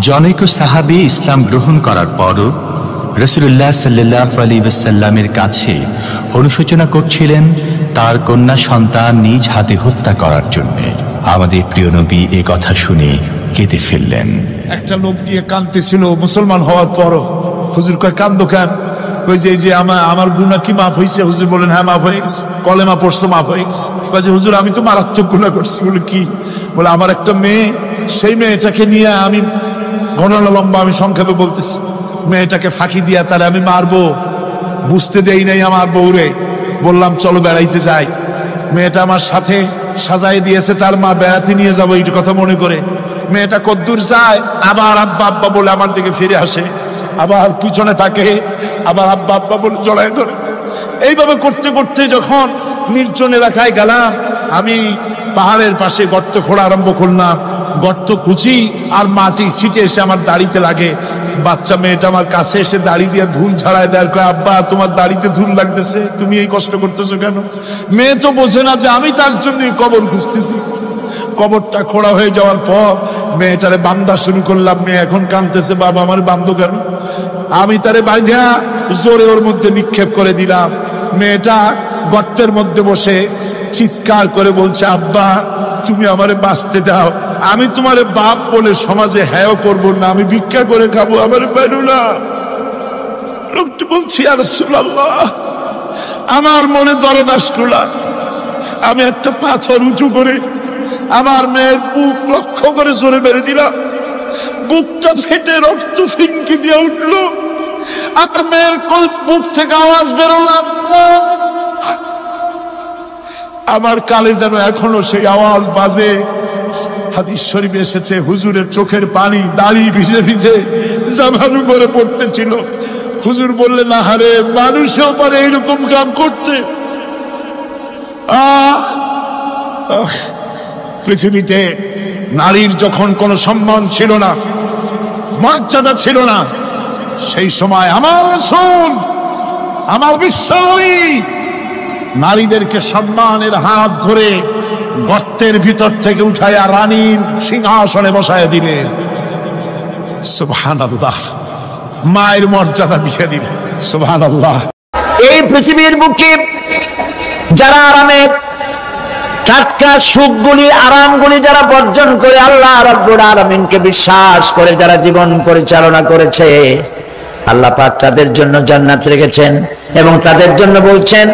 জনৈক সাহাবী ইসলাম গ্রহণ করার পরও রাসূলুল্লাহ সাল্লাল্লাহু আলাইহি ওয়াসাল্লামের কাছে অনুশোচনা করছিলেন তার কন্যা সন্তান নিজ হাতে হত্যা করার জন্য। আমাদের প্রিয় নবী এ কথা শুনে কেঁদে ফেললেন। একটা লোক গিয়ে কাঁদতেছিল মুসলমান হওয়ার পরও। হুজুর কয়, কান্দো কেন? ওই যে আমার গুনাহ কি মাফ হয়েছে? হুজুর বলেন, হ্যাঁ মাফ হয়ে গেছে। কলেমা পড়ছো, মাফ হয়ে গেছে। কয় যে হুজুর আমি তো মারাত্মক গুনাহ করছি। বলে কি? বলে আমার একটা মেয়ে, সেই মেয়েটাকে নিয়ে আমি ঘটনা লম্বা, আমি সংক্ষেপে বলতেছি। মেয়েটাকে ফাঁকি দিয়া তারে আমি মারবো, বুঝতে দেই নাই আমার বউরে। বললাম চলো বেড়াইতে যাই। মেয়েটা আমার সাথে সাজাই দিয়েছে, তার মা বেড়াতে নিয়ে যাবো এই কথা মনে করে। মেয়েটা কদ্দূর যায়, আবার আব্বা আব্বা বলে আমার দিকে ফিরে আসে, আবার পিছনে থাকে, আবার আব্বা আব্বা বলে জড়ায় ধরে। এইভাবে করতে করতে যখন নির্জন এলাকায় গেলাম, আমি পাহাড়ের পাশে গর্ত খোঁড়া আরম্ভ করলাম। গর্ত কুচি আর মাটি ছিটে এসে আমার দাড়িতে লাগে। বাচ্চা মেয়েটা আমার কাছে এসে দাড়ি দিয়ে ধুল ছাড়ায় দেয়। আব্বা তোমার দাড়িতে ধুল লাগতেছে, তুমি এই কষ্ট করতেছো কেন? মেয়ে তো বোঝে না যে আমি তার জন্য কবর খুঁজতেছি। কবরটা খোঁড়া হয়ে যাওয়ার পর মেয়েটারে বান্ধা শুরু করলাম। মেয়ে এখন কাঁদতেছে, বাবা আমার বান্ধব কেন? আমি তারে বাঁধা জোরে ওর মধ্যে নিক্ষেপ করে দিলাম। মেয়েটা গর্তের মধ্যে বসে চিৎকার করে বলছে, আব্বা তুমি আমারে বাঁচতে দাও, আমি তোমারে বাপ বলে সমাজে হ্যাঁ করবো না, আমি ভিক্ষা করে খাবো, আমার বেরো না। লোকটি বলছি, ইয়া রাসূলুল্লাহ, আমার মনে দরদ আসলো। আমি একটা পাথর উঁচু করে আমার মেয়ের বুক লক্ষ্য করে জোরে মেরে দিলাম। বুকটা ফেটে রক্ত ফিনকি দিয়ে উঠলো, আত্মের বুক থেকে আওয়াজ বেরোলাম, আমার কালে যেন এখনো সেই আওয়াজ বাজে। হাদিস শরীফে এসেছে হুজুরের চোখের পানি দাড়ি ভিজে ভিজে জামার উপরে পড়তেছিল। হুজুর বললেন, আহারে, মানুষেও পারে এরকম কাম করতে। পৃথিবীতে নারীর যখন কোনো সম্মান ছিল না, মর্যাদা ছিল না, সেই সময় আমার রাসূল, আমার বিশ্বনবী নারীদেরকে সম্মানের হাত ধরে গর্তের ভিতর থেকে উঠাইয়া রানীর সিংহাসনে বসায় দিলেন। সুবহানাল্লাহ, মায়ের মর্যাদা দিয়ে দিলেন। সুবহানাল্লাহ। এই পৃথিবীর বুকে যারা আরামের টাটকা সুখগুলি, আরামগুলি যারা বর্জন করে আল্লাহ রাব্বুল আলামিনকে বিশ্বাস করে যারা জীবন পরিচালনা করেছে, আল্লাহ পাক তাদের জন্য জান্নাত রেখেছেন এবং তাদের জন্য বলছেন,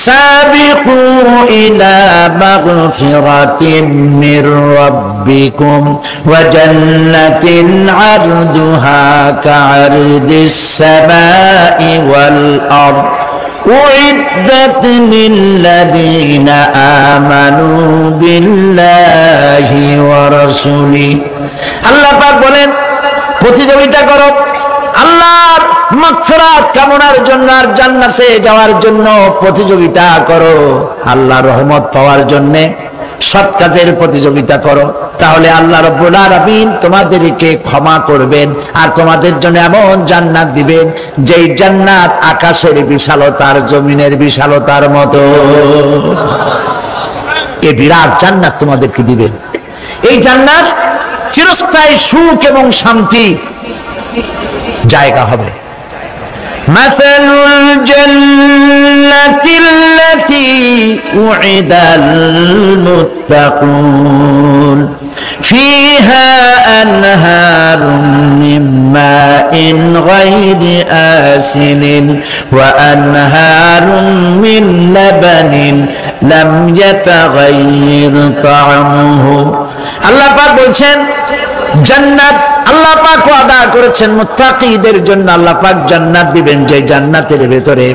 সাবিকু ইলা মাগফিরাতিম মির রাব্বিকুম ওয়া জান্নাতিন আরদুহা কাআরদিস সামাই ওয়াল আরদ উইদ্দাত লিল্লাযীনা আমানু বিল্লাহি ওয়া রাসূলিহি। আল্লাহ পাক বলেন, প্রতিযোগিতা করো আল্লাহর মাগফিরাত কামনার জন্য আর জান্নাতে যাওয়ার জন্য প্রতিযোগিতা করো, আল্লাহর রহমত পাওয়ার জন্য সৎ কাজের প্রতিযোগিতা করো, তাহলে আল্লাহ রাব্বুল আলামিন তোমাদেরকে ক্ষমা করবেন আর তোমাদের জন্য এমন জান্নাত দিবেন যেই জান্নাত আকাশের বিশালতার জমিনের বিশালতার মতো। এই বিরাট জান্নাত তোমাদেরকে দিবেন। এই জান্নাত চিরস্থায়ী সুখ এবং শান্তি জায়গা হবে। মাসালুল জান্নাতিল্লাতী উইদাল মুত্তাকুন ফিহা আনহারুম মিন মাইন গায়রি আসিলিন ওয়া আনহারুম মিন লাবানিন লাম ইয়াতাগায়্যার তা'আমুহু। আল্লাহ পাক বলছেন, জান্নাত আল্লাহ পাক ওয়াদা করেছেন মুত্তাকীদের জন্য। আল্লাহ পাক জান্নাত দিবেন যে জান্নাতের ভেতরে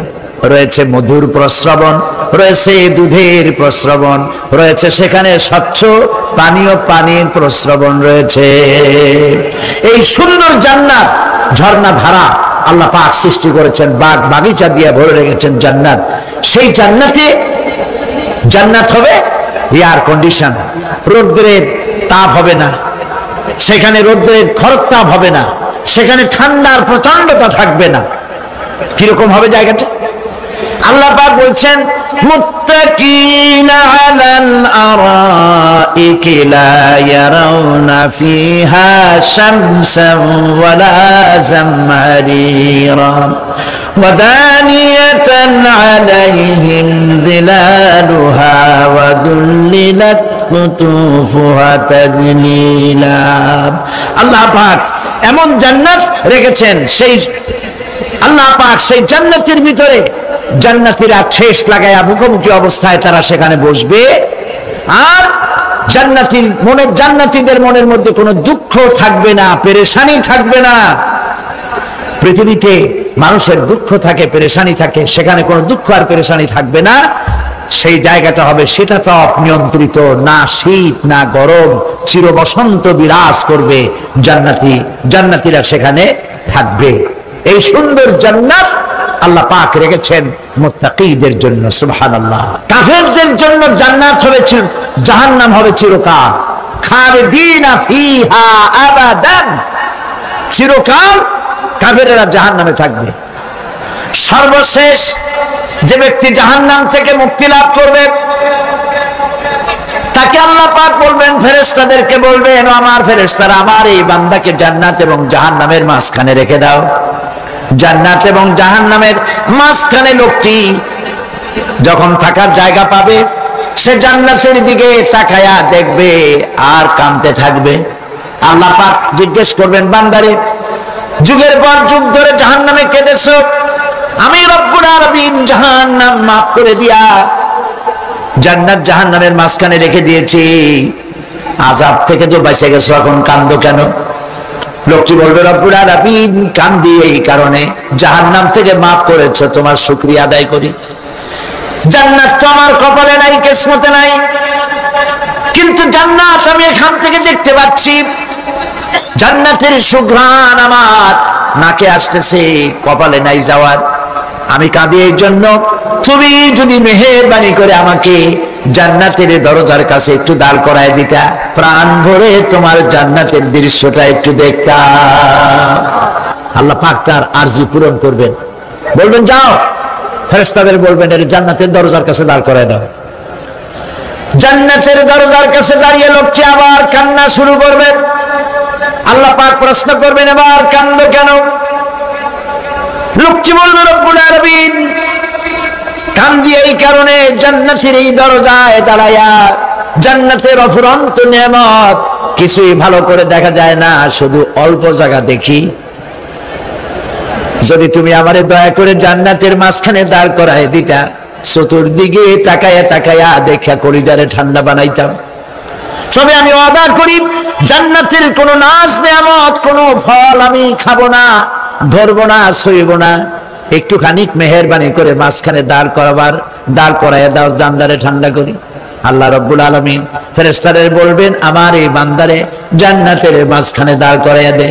রয়েছে মধুর প্রস্রবণ, রয়েছে দুধের প্রস্রবণ, রয়েছে সেখানে স্বচ্ছ পানীয় পানির প্রস্রবণ রয়েছে। এই সুন্দর জান্নাত, ঝর্ণা ধারা আল্লাহ পাক সৃষ্টি করেছেন, বাগ বাগিচা দিয়ে ভরে রেখেছেন জান্নাত। সেই জান্নাতে জান্নাত হবে এয়ার কন্ডিশন, রোদ্রের তাপ হবে না, সেখানে রোদ্রের খরতাপ হবে না, সেখানে ঠান্ডার প্রচন্ডতা থাকবে না। কিরকম হবে জায়গাটা? আল্লাহ পাক বলছেন, মুত্তাকিনা আলাল আরাইকি লা ইয়ারাউনা ফিহা শামসান ওয়ালা জামহারিরা ওয়া দানিয়াতান আলাইহিম যিলালুহা ওয়া দুল্লিলাত কুতুফুহা তাদলিলা। আল্লাহ পাক এমন জান্নাত রেখেছেন, সেই আল্লাহ পাক সেই জান্নাতের ভিতরে জান্নাতীরা ঠেস লাগায়া মুখোমুখি অবস্থায় তারা সেখানে বসবে, আর জান্নাতীদের মনের মধ্যে কোনো দুঃখ থাকবে না, পেরেশানি থাকবে না। পৃথিবীতে মানুষের দুঃখ থাকে, পেরেশানি থাকে, সেখানে কোনো দুঃখ আর পেরেশানি থাকবে না। সেই জায়গাটা হবে শীতাতপ নিয়ন্ত্রিত, না শীত না গরম, চির বসন্ত বিরাজ করবে। জান্নাতীরা সেখানে থাকবে। এই সুন্দর জান্নাত আল্লাহ পাক রেখেছেন মুত্তাকীদের জন্য। সুবহানাল্লাহ। কাফেরদের জন্য জান্নাত হবে, জাহান্নাম হবে চিরকাল। খালিদিনা ফিহা আবাদান, চিরকাল কাফেরেরা জাহান্নামে থাকবে। সর্বশেষ যে ব্যক্তি জাহান্নাম থেকে মুক্তি লাভ করবে তাকে আল্লাহ পাক বলবেন, ফেরেশতাদেরকে বলবেন, আমার ফেরেশতারা আমার এই বান্দাকে জান্নাত এবং জাহান্নামের মাঝখানে রেখে দাও। জান্নাত এবং জাহান্নামের মাঝখানে লোকটি যখন থাকার জায়গা পাবে, সে জান্নাতের দিকে তাকায়া দেখবে আর কাঁদতে থাকবে। আল্লাহ পাক জিজ্ঞেস করবেন, বান্দারে, যুগের পর যুগ ধরে জাহান্নামে কেঁদেছো, আমি রব্বুল আলামিন জাহান্নাম মাফ করে দিয়া জান্নাত জাহান্নামের মাঝখানে রেখে দিয়েছি, আযাব থেকে তো বেঁচে গেছো, এখন কান্দো কেন? লোকটি বলবে রব্বুল আলামিন কান্দি এই কারণে, জাহান্নাম থেকে মাফ করেছো, তোমার শুকরিয়া আদায় করি। জান্নাত তো আমার কপালে নাই, কিসমতে নাই, কিন্তু জান্নাত আমি এখান থেকে দেখতে পাচ্ছি। জান্নাতের সুঘ্রাণ আমার নাকে আসতেছে, কপালে নাই যাওয়ার। আমি কাঁদি এই জন্য, তুমি যদি মেহেরবানি করে আমাকে জান্নাতের দরজার কাছে একটু দাঁড় করায় দিতা, প্রাণ ভরে তোমার জান্নাতের দৃশ্যটা একটু দেখতাম। আল্লাহ পাক তার আরজি পূরণ করবেন, বলবেন যাও, ফেরেশতাদের বলবেন এর জান্নাতের দরজার কাছে দাঁড় করায় দাও। জান্নাতের দরজার কাছে দাঁড়িয়ে লোকটি আবার কান্না শুরু করবেন। আল্লাহ পাক প্রশ্ন করবেন, এবার কান্দো কেন? লোকটি বলবে রব্বুল আলামিন কান্দি এই কারণে, জান্নাতের এই দরজায় দাঁড়ায়া জান্নাতের অফুরন্ত নেয়ামত কিছুই ভালো করে দেখা যায় না, শুধু অল্প জায়গা দেখি। যদি তুমি আমারে দয়া করে জান্নাতের মাঝখানে দাঁড় করায় দিতা, চতুর্দিকে তাকায়া তাকায়া দেখা কলিজারে ঠান্ডা বানাইতাম। তবে আমি ওয়াদা করি জান্নাতের কোন নাজ নেয়ামত, কোন ফল আমি খাবো না, ধরবো না, সইব না। একটুখানি মেহেরবানি করে মাঝখানে দাঁড় করাইয়া দাও, জান্নারে ঠান্ডা করি। আল্লাহ রাব্বুল আলামিন ফেরেশতাদের বলবেন, আমার এই বান্দারে জান্নাতের মাঝখানে দাঁড় করাইয়া দে।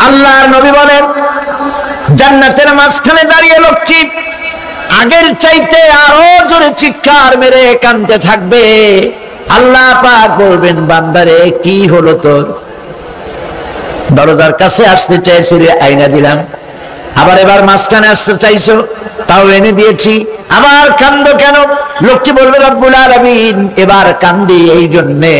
আল্লাহর নবী বলেন, জান্নাতের মাঝখানে দাঁড়িয়ে লোকটি আগের চাইতে আরো জোরে চিৎকার মেরে কাঁদতে থাকবে। আল্লাহ পাক বলবেন, বান্দারে কি হলো তোর? দরজার কাছে আসতে চাইছিলে, আইনা দিলাম। আবার এবার মাঝখানে আসতে চাইছো, তাও এনে দিয়েছি। আবার কান্দো কেন? লোকটি বলবে রব্বুল আলামিন এবার কান্দি এই জন্যে,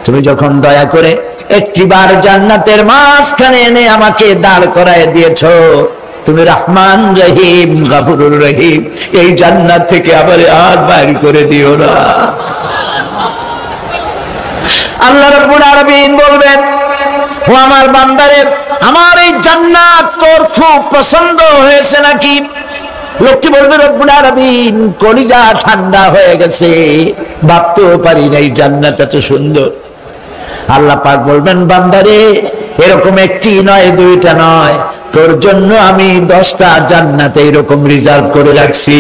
তুমি যখন দয়া করে একটিবার জান্নাতের মাঝখানে এনে আমাকে দাঁড় করায় দিয়েছো, তুমি রহমান রহিম গফুরুর রহিম, এই জান্নাত থেকে আবার আর বাইর করে দিও না। আল্লাহ রাব্বুল আলামিন বলবেন, ও আমার বান্দারে, আমার এই জান্নাত তোর খুব পছন্দ হয়েছে নাকি? লোকটি বলবে রব্বুল আলামিন কলিজা ঠান্ডা হয়ে গেছে, ভাবতেও পারি না এই জান্নাত এত সুন্দর। আল্লাহ পাক বলবেন, বান্দারে এরকম একটি নয়, দুইটা নয়, তোর জন্য আমি 10টা জান্নাত এরকম রিজার্ভ করে রাখছি।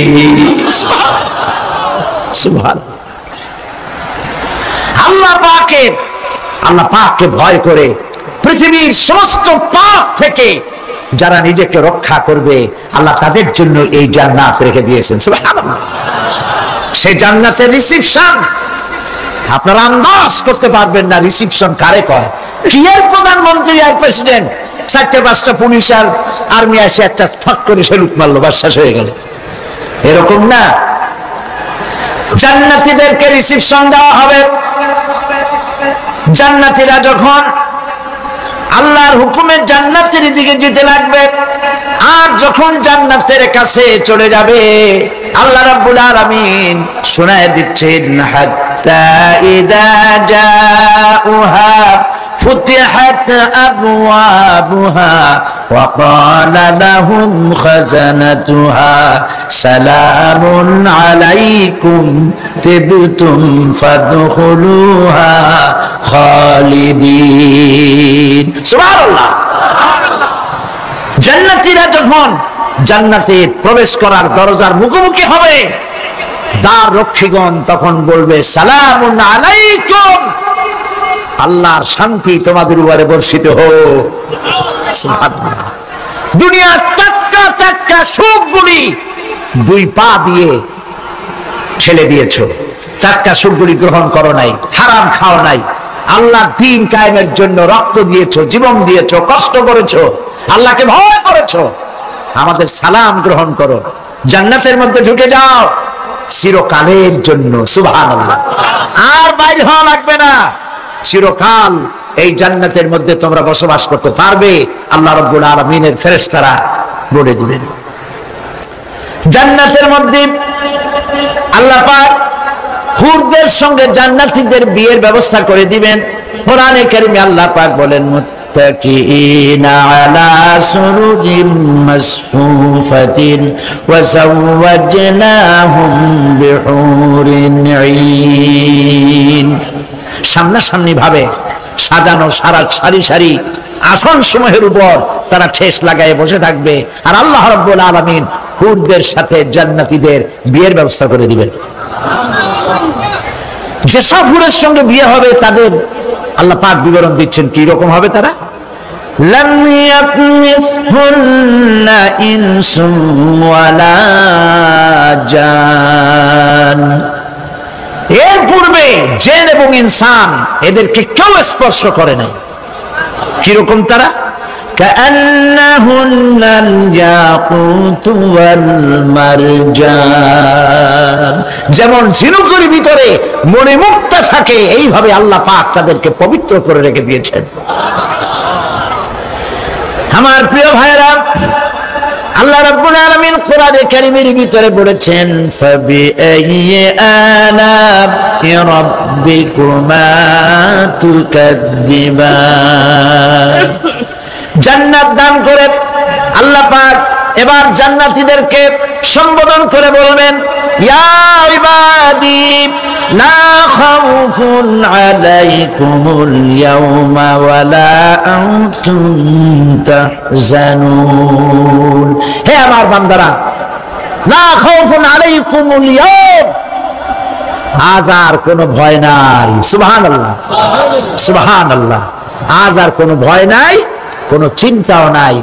সুবহানাল্লাহ। আল্লাহ পাককে ভয় করে পৃথিবীর সমস্ত পাপ থেকে যারা নিজেকে রক্ষা করবে, আল্লাহ তাদের জন্য এই জান্নাত রেখে দিয়েছেন। সুবহানাল্লাহ। সেই জান্নাতের রিসিপশন আপনারা আন্দাজ করতে পারবেন না, রিসিপশন কারে কয়। কি এর প্রধানমন্ত্রী আর প্রেসিডেন্ট, 4-5টা পুলিশ আর আর্মি এসে একটা ফট করে সেলুট মারলো, বাস শেষ হয়ে গেল, এরকম না। জান্নাতীদেরকে রিসিপশন দেওয়া হবে। জান্নাতীরা যখন আল্লাহর হুকুমে জান্নাতের দিকে যেতে লাগবে, আর যখন জান্নাতের কাছে চলে যাবে, আল্লাহ রাব্বুল আলামিন শোনায় দিচ্ছেন, হাত্তা ইদা জাউহা ফুতিহাত আবওয়াবুহা ওয়া ক্বালা লাহুম খাজানাতুহা সালামুন আলাইকুম তিবতুম ফাদখুলুহা খালিদিন। সুবহানাল্লাহ। জান্নাতীরা যখন জান্নাতে প্রবেশ করার দরজার মুখোমুখি হবে, দ্বার রক্ষীগণ তখন বলবে, সালামুন আলাইকুম, আল্লাহর শান্তি তোমাদের উপরে বর্ষিত হোক। সুবহানাল্লাহ। দুনিয়ার টাটকা টাটকা সুখগুলি 2 পা দিয়ে ঠেলে দিয়েছো, টাটকা সুখগুলি গ্রহণ করো নাই, হারাম খাও নাই, আল্লাহর দ্বীন কায়েমের জন্য রক্ত দিয়েছো, জীবন দিয়েছো, কষ্ট করেছো, আল্লাহকে ভয় করেছো। আমাদের সালাম গ্রহণ করো, জান্নাতের মধ্যে ঢুকে যাও চিরকালের জন্য। সুবহানাল্লাহ। আর বাইরে হওয়া লাগবে না, চিরকাল এই জান্নাতের মধ্যে তোমরা বসবাস করতে পারবে, আল্লাহ রাব্বুল আলামিনের ফেরেশতারা বলে দিবেন। জান্নাতের মধ্যে আল্লাহ পাক হুরদের সঙ্গে জান্নাতীদের বিয়ের ব্যবস্থা করে দিবেন। কোরআনে কারিমে আল্লাহ পাক বলেন, মুত্তাকিইনা আলা সুরুরিন মাসফুফাতিন ওয়া যাওয়াজনাহুম বিহুরিন ঈন। সামনাসামনি ভাবে সাজানো সারি সারি আসন সমূহের উপর তারা ঠেস লাগায় বসে থাকবে, আর আল্লাহ রাব্বুল আলামিন হুরদের সাথে জান্নাতীদের বিয়ের ব্যবস্থা করে দিবেন। যেসব হুরের সঙ্গে বিয়ে হবে তাদের আল্লাহ পাক বিবরণ দিচ্ছেন কি রকম হবে তারা। লাম ইয়াতমিসহুন্না ইনসুন ওয়ালা জান, এর পূর্বে জিন এবং ইনসান এদেরকে কেউ স্পর্শ করে নাই। কিরকম তারা? কাআন্নাহুন্নাল ইয়াকুতু ওয়াল মারজান, যেমন ঝিনুকের ভিতরে মণিমুক্তা থাকে এইভাবে আল্লাহ পাক তাদেরকে পবিত্র করে রেখে দিয়েছেন। আমার প্রিয় ভাইরা, আল্লাহ রাব্বুল আলামিন কোরআনে কারীমের ভিতরে বলেছেন ফাবিআইয়ি আলা'i রাব্বিকুমা তুকাযযিবান। জান্নাত দান করে আল্লাহ পাক এবার জান্নাতীদেরকে সম্বোধন করে বলবেন, ইয়া ইবাদি লা খাউফুন আলাইকুমুল ইয়াওমা ওয়ালা আনতুম তাহজানুন। হে আমার বান্দারা, লা খাউফুন আলাইকুমুল ইয়াওম, আজ আর কোনো ভয় নাই। সুবহানাল্লাহ, সুবহানাল্লাহ। আজ আর কোনো ভয় নাই, কোনো চিন্তাও নাই,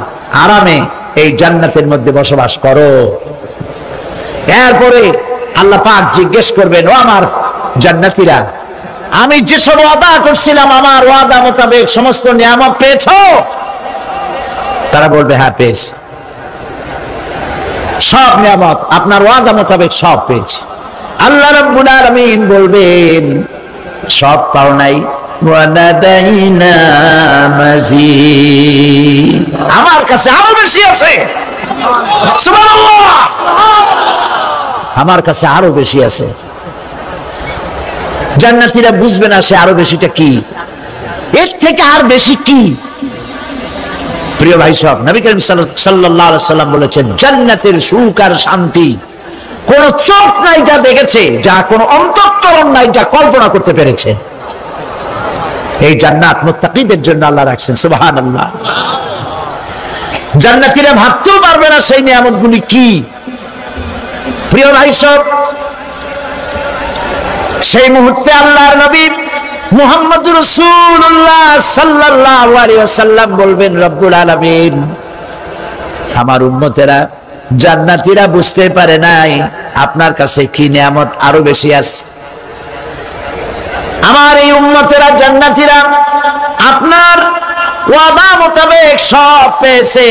আরামে এই জান্নাতের মধ্যে বসবাস করো। এরপরে আল্লাহ পাক জিজ্ঞেস করবেন, ও আমার জান্নাতীরা, আমি যেসব ওয়াদা করছিলাম আমার ওয়াদা মোতাবেক সমস্ত নিয়ামত পেয়েছো? তারা বলবে হ্যাঁ পেয়েছি, সব নিয়ামত আপনার ওয়াদা মোতাবেক সব পেয়েছি। আল্লাহ রাব্বুল আলামিন বলবেন সব পাও নাই, ওয়ালাদাইনা মাজিদ, আমার কাছে আরো বেশি আছে। সুবহানাল্লাহ, আমার কাছে আরো বেশি আছে। জান্নাতীরা বুঝবে না সে আরো বেশিটা কি, এর থেকে আর বেশি কি। প্রিয় ভাই সব, নবী করিম সাল্লাল্লাহু আলাইহি সাল্লাম বলেছেন জান্নাতের সুখ আর শান্তি কোন চোখ নাই যা দেখেছে, যা কোন অন্তঃকরণ নাই যা কল্পনা করতে পেরেছে। এই জান্নাত মুত্তাকিদের জন্য আল্লাহ রাখছেন। সুবহানাল্লাহ। জান্নাতীরা ভাবতেও পারবে না সেই নিয়ামতগুলি কি। প্রিয় ভাই সব, সেই মুহূর্তে আল্লাহর নবী মুহাম্মদুর রাসূলুল্লাহ সাল্লাল্লাহু আলাইহি ওয়াসাল্লাম বলবেন, রব্বুল আলামিন, আমার উম্মতেরা জান্নাতীরা বুঝতে পারে নাই আপনার কাছে কি নিয়ামত আরো বেশি আছে। আমার এই উম্মতেরা জান্নাতীরা আপনার ওয়াদা মোতাবেক সব পেয়েছে,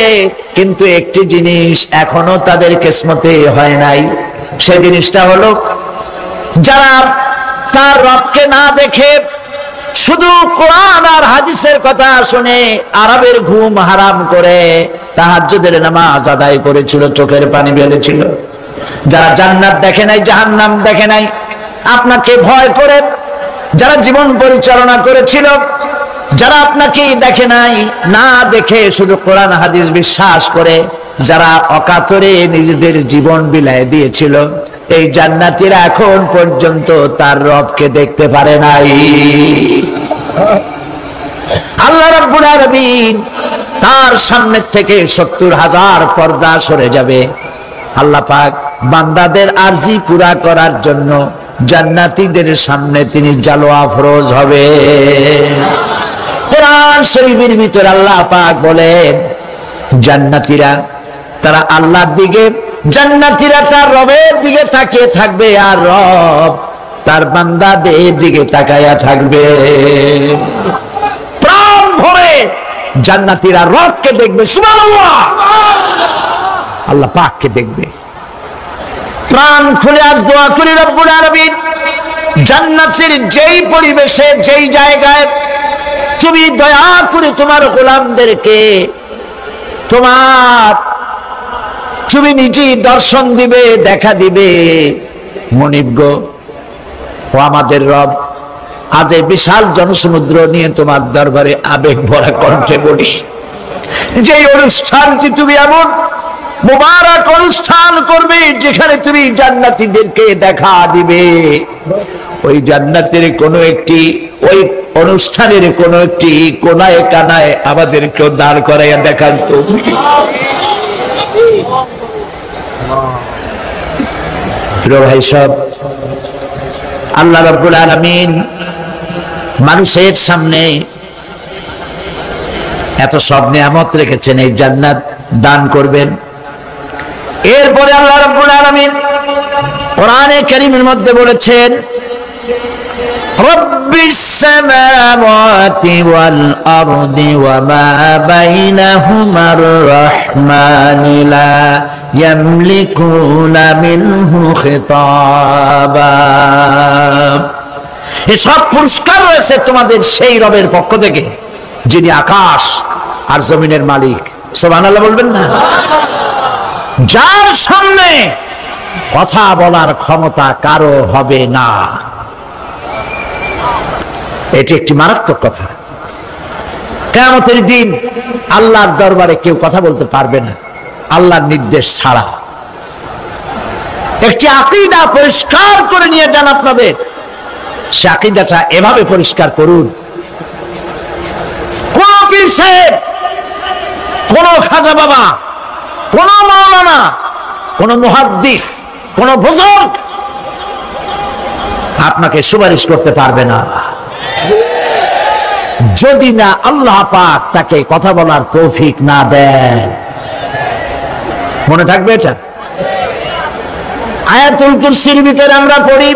কিন্তু একটি জিনিস এখনো তাদের কিসমতে হয় নাই। সেই জিনিসটা হলো যারা তার রবকে না দেখে শুধু কোরআন আর হাদিসের কথা শুনে আরবের ঘুম হারাম করে তাহাজ্জুদের নামাজ আদায় করেছিল, চোখের পানি ফেলেছিল, যারা জান্নাত দেখে নাই, জাহান্নাম দেখে নাই, আপনাকে ভয় করে যারা জীবন পরিচালনা করেছিল, যারা আপনাকে দেখে নাই, না দেখে শুধু কোরআন হাদিস বিশ্বাস করে যারা অকাতরে নিজেদের জীবন বিলায় দিয়েছিল, এই জান্নাতীরা এখন পর্যন্ত তার রবকে দেখতে পারে নাই। আল্লাহ রাব্বুল আলামিন তার সামনে থেকে ৭০,০০০ পর্দা সরে যাবে। আল্লাহ পাক বান্দাদের আরজি পুরা করার জন্য জান্নাতীদের সামনে তিনি জালোয়া ফরজ হবে। কোরআন শরীফের ভিতরে আল্লাহ পাক বলেন জান্নাতীরা তারা আল্লাহর দিকে, জান্নাতীরা তার রবের দিকে তাকিয়ে থাকবে, আর রব তার বান্দাদের দিকে তাকায়া থাকবে। প্রাণ ভরে জান্নাতীরা রবকে দেখবে। সুবহানাল্লাহ, আল্লাহ পাককে দেখবে। প্রাণ খুলে আজ দোয়া করি রব্বুল আলামিন, জান্নাতের যেই পরিবেশে যেই জায়গায় তুমি দয়া করে তোমার গোলামদেরকে তুমি নিজেই দর্শন দিবে, দেখা দিবে। মনিব গো, ও আমাদের রব, আজ এই বিশাল জনসমুদ্র নিয়ে তোমার দরবারে আবেগ ভরা কণ্ঠে বলি, যে অনুষ্ঠানটি তুমি এমন মুবারক অনুষ্ঠান করবে যেখানে তুমি জান্নাতীদেরকে দেখা দিবে, ওই জান্নাতের কোনো একটি ওই অনুষ্ঠানের কোনো একটি কোনায় কানায় আমাদেরকেও দাঁড় করাইয়া দেখান তো। প্রিয় ভাই সব, আল্লাহ রাব্বুল আলামিন মানুষের সামনে এত সব নিয়ামত রেখেছেন, এই জান্নাত দান করবেন। এরপরে আল্লাহ রাব্বুল আলামিন কোরআনে কারীমের মধ্যে বলেছেন, রব্বিস সামাওয়াতি ওয়াল আরদি ওয়া মা বাইনাহুমার রাহমানি লা ইয়ামলিকুনা মিনহু খিতাবা। এই সব পুরস্কার রয়েছে তোমাদের সেই রবের পক্ষ থেকে যিনি আকাশ আর জমিনের মালিক। সুবহানাল্লাহ বলবেন না? যার সামনে কথা বলার ক্ষমতা কারো হবে না। এটি একটি মারাত্মক কথা। কিয়ামতের দিন আল্লাহর দরবারে কেউ কথা বলতে পারবে না আল্লাহর নির্দেশ ছাড়া। একটি আকীদা পরিষ্কার করে নিয়ে যান আপনাদের। সে আকীদাটা এভাবে পরিষ্কার করুন, কোন পীর সাহেব, কোন খাজা বাবা, কোন মাওলানা, কোন মুহাদ্দিস, কোন বুজুর্গ আপনাকে সুপারিশ করতে পারবে না যদি না আল্লাহ পাক তাকে কথা বলার তৌফিক না দেন। মনে থাকবে এটা। আয়াতুল কুরসির ভিতরে আমরা পড়ি,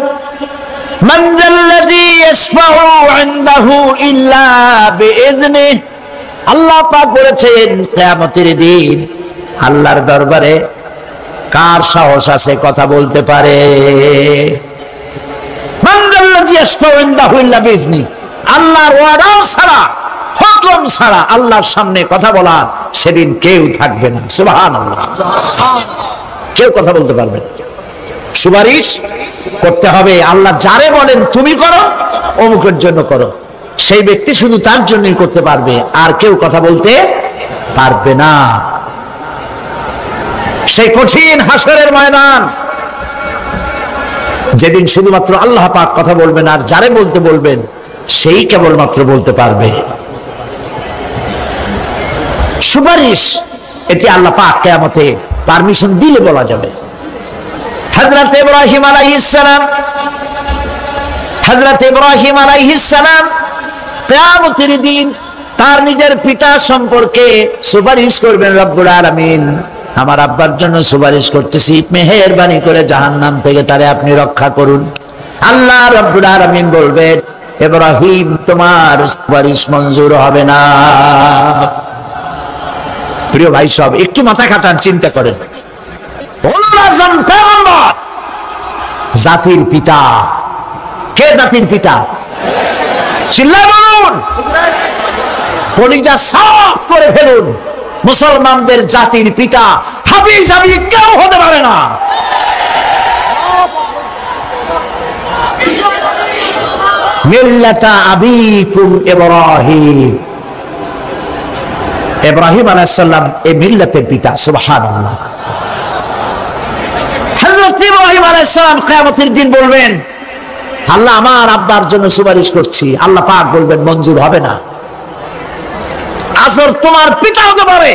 মান যাল্লাযী ইয়াশফাউ ইনদাহু ইল্লা বিইযনিহি। আল্লাহ পাক বলেছেন কিয়ামতের দিন আল্লাহর দরবারে কার সাহস আছে কথা বলতে পারে? মান যাল্লাযী ইয়াশফাউ ইনদাহু ইল্লা বিইযনিহি। আল্লাহর ওয়াদা ছাড়া, হুকুম ছাড়া আল্লাহর সামনে কথা বলার সেদিন কেউ থাকবে না। সুবহানাল্লাহ। কেউ কথা বলতে পারবে না। সুপারিশ করতে হবে আল্লাহ যারে বলেন তুমি করো, অমুকের জন্য করো, সেই ব্যক্তি শুধু তার জন্যই করতে পারবে, আর কেউ কথা বলতে পারবে না। সেই কঠিন হাসরের ময়দান, যেদিন শুধুমাত্র আল্লাহ পাক কথা বলবেন, আর যারে বলতে বলবেন সেই কেবলমাত্র বলতে পারবে। সুপারিশ এটি আল্লাহ পাক কিয়ামতে পারমিশন দিলে বলা যাবে। হযরত ইব্রাহিম আলাইহিস সালাম কিয়ামতের দিন তার নিজের পিতা সম্পর্কে সুপারিশ করবেন। রব্বুল আলামিন, আমার আব্বার জন্য সুপারিশ করতেছি, মেহেরবানি করে জাহান্নাম থেকে তারে আপনি রক্ষা করুন। আল্লাহ রব্বুল আলামিন বলবেন, ইব্রাহিম তোমার সুপারিশ মঞ্জুর হবে না। প্রিয় ভাই সব, একটু মাথা খাটান, চিন্তা করেন। জাতির পিতা কে? জাতির পিতা চিল্লায় বলুন, কলিজা সাফ করে ফেলুন। মুসলমানদের জাতির পিতা হাফিজ আবি কেউ হতে পারে না। মিল্লাতা আবিকুম ইব্রাহিম। ইব্রাহিম আলাইহিস সালাম এই মিল্লাতের পিতা। সুবহানাল্লাহ। হযরত ইব্রাহিম আলাইহিস সালাম কিয়ামতের দিন বলবেন, আল্লাহ আমার আব্বার জন্য সুপারিশ করছি। আল্লাহ পাক বলবেন মঞ্জুর হবে না। আসর তোমার পিতা হতে পারে,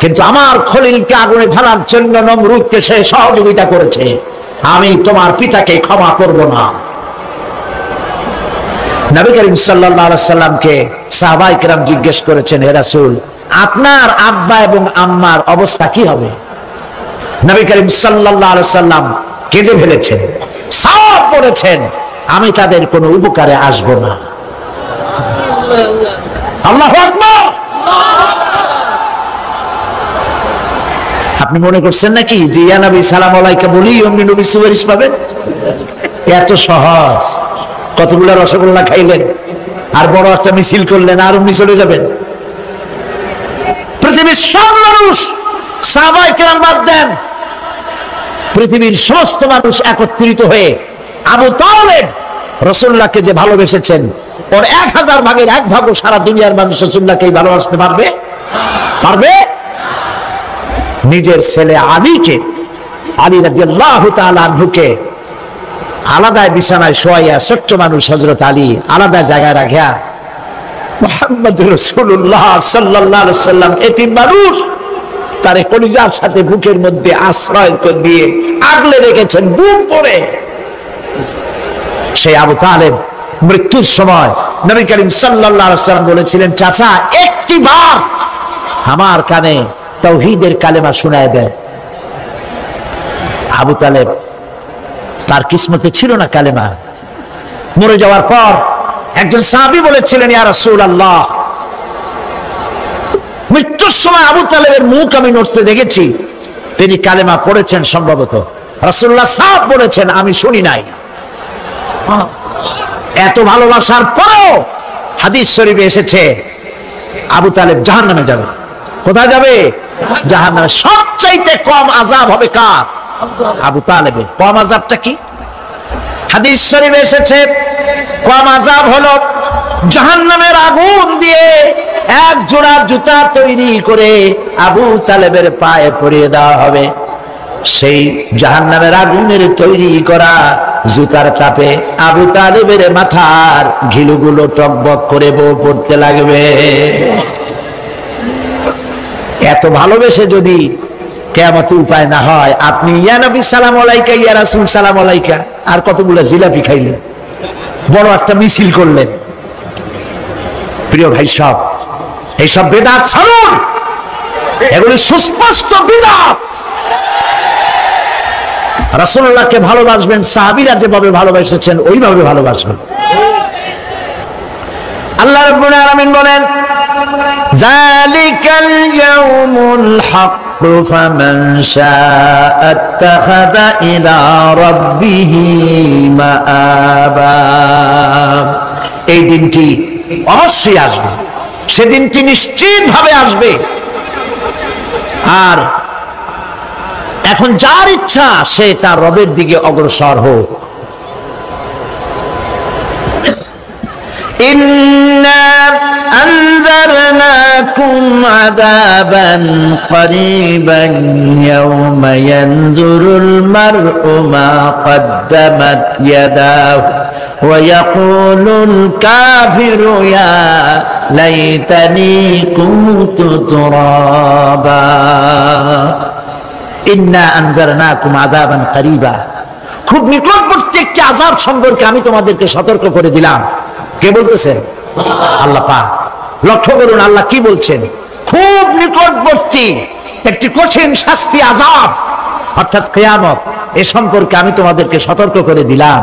কিন্তু আমার খলিলকে আগুনে ফেলার জন্য নমরুদকে সে সহযোগিতা করেছে, আমি তোমার পিতাকে ক্ষমা করব না। নবী করিম সাল্লাল্লাহু আলাইহি সাল্লামকে সাহাবায়ে কেরাম জিজ্ঞেস করেছেন, হে রাসূল, আপনার আব্বা এবং আম্মার অবস্থা কি হবে? নবী করিম সাল্লাল্লাহু আলাইহি সাল্লাম কেঁদে ফেলেছেন, সাফ করেছেন, আমি তাদের কোনো উপকারে আসব না। আল্লাহু আকবার। আপনি মনে করছেন নাকি যে ইয়া নবী সালাম আলাইকা বলি অমনি নবী সুপারিশ পাবেন? এত সহজ। কতগুলো রসগোল্লা খাইলেন আর বড় একটা মিছিল করলেন আর অমনি চলে যাবেন? পৃথিবীর সব মানুষ, সাহাবায়ে কেরাম বাদ দেন, পৃথিবীর সমস্ত মানুষ একত্রিত হয়ে আবু তালেব রাসূলুল্লাহকে যে ভালোবেসেছেন, ওর 1000 ভাগের 1 ভাগও সারা দুনিয়ার মানুষ রাসূলুল্লাহকে ভালোবাসতে পারবে? পারবে? নিজের ছেলে আলীকে, আলী রাদিয়াল্লাহু তাআলা আনহুকে আলাদায় বিছানায় শোয়াইয়া ছোট্ট মানুষ হযরত আলী আলাদা জায়গায় রাখিয়া মুহাম্মদুর রাসূলুল্লাহ সাল্লাল্লাহু আলাইহি ওয়াসাল্লাম এতিম মানুষ তারে কলিজার সাথে বুকের মধ্যে আশ্রয় করে দিয়ে আগলে রেখেছেন বুক পরে। সেই আবু তালেব মৃত্যুর সময় নবী করিম সাল্লাল্লাহু আলাইহি ওয়াসাল্লাম বলেছিলেন, চাচা একটি বার আমার কানে তাওহীদের কালেমা শোনায় দেন। আবু তালেব তার কিসমতে ছিল না কালেমা। মরে যাওয়ার পর একজন সাহাবী বলেছিলেন, ইয়া রাসূলুল্লাহ, মৃত্যুর সময় আবু তালেবের মুখ আমি নড়তে দেখেছি, তিনি কালেমা পড়েছেন সম্ভবত। রাসূলুল্লাহ সাহেব বলেছেন, আমি শুনি নাই। এত ভালোবাসার পরেও হাদিস শরীফে এসেছে আবু তালেব জাহান্নামে যাবে। কোথায় যাবে? জাহান্নামে। সবচাইতে কম আযাব হবে কার? আবু তালেবের। কম আযাবটা কি? হাদিস শরীফে এসেছে কম আযাব হলো জাহান্নামের আগুন দিয়ে এক জোড়া জুতা তৈরি করে আবু তালেবের পায়ে পরিয়ে দেওয়া হবে। সেই জাহান্নামের আগুনের তৈরি করা জুতার তাপে আবু তালেবের মাথার ঘিলুগুলো টকবক করে বউ পড়তে লাগবে। এত ভালোবেসে যদি কিয়ামতে উপায় না হয়, আপনি ইয়া নবী সালাম আলাইকা, ইয়া রাসূল সালাম আলাইকা, আর কতগুলো জিলাপি খাইলেন, বড় একটা মিছিল করলেন। প্রিয় ভাই সব, এইসব বিদআত ছাড়ুন, এগুলি সুস্পষ্ট বিদআত। রাসূলুল্লাহকে ভালোবাসবেন, সাহাবীরা যেভাবে ভালোবেসেছেন ওইভাবে ভালোবাসবেন। আল্লাহ রাব্বুল আলামিন বলেন, যালিকাল ইয়াউমুল হক ফামান শাআ আত্তাখাযা ইলা রাব্বিহি মাআবা। এই দিনটি অবশ্যই আসবে, সেদিনটি নিশ্চিতভাবে আসবে। আর এখন যার ইচ্ছা সে তার রবের দিকে অগ্রসর হোক। ইন্না আনজারনাকুম আযাবান করিবান ইয়াওমা ইয়ানজুরুল মার'ু মা কদ্দামাত ইয়াদাহু ওয়া ইয়াকুলুল কাফিরু ইয়া লাইতানি কুনতু তুরাবা। ইন্না আনজারনাকুম আযাবান করিবা, খুব নিকটবর্তী একটি আযাব সম্পর্কে আমি তোমাদেরকে সতর্ক করে দিলাম। কে বলতেছেন? আল্লাহ পাক। লক্ষ্য করুন আল্লাহ কি বলছেন, খুব নিকটবর্তী একটি কঠিন শাস্তি আযাব অর্থাৎ কিয়ামত, এ সম্পর্কে আমি তোমাদেরকে সতর্ক করে দিলাম।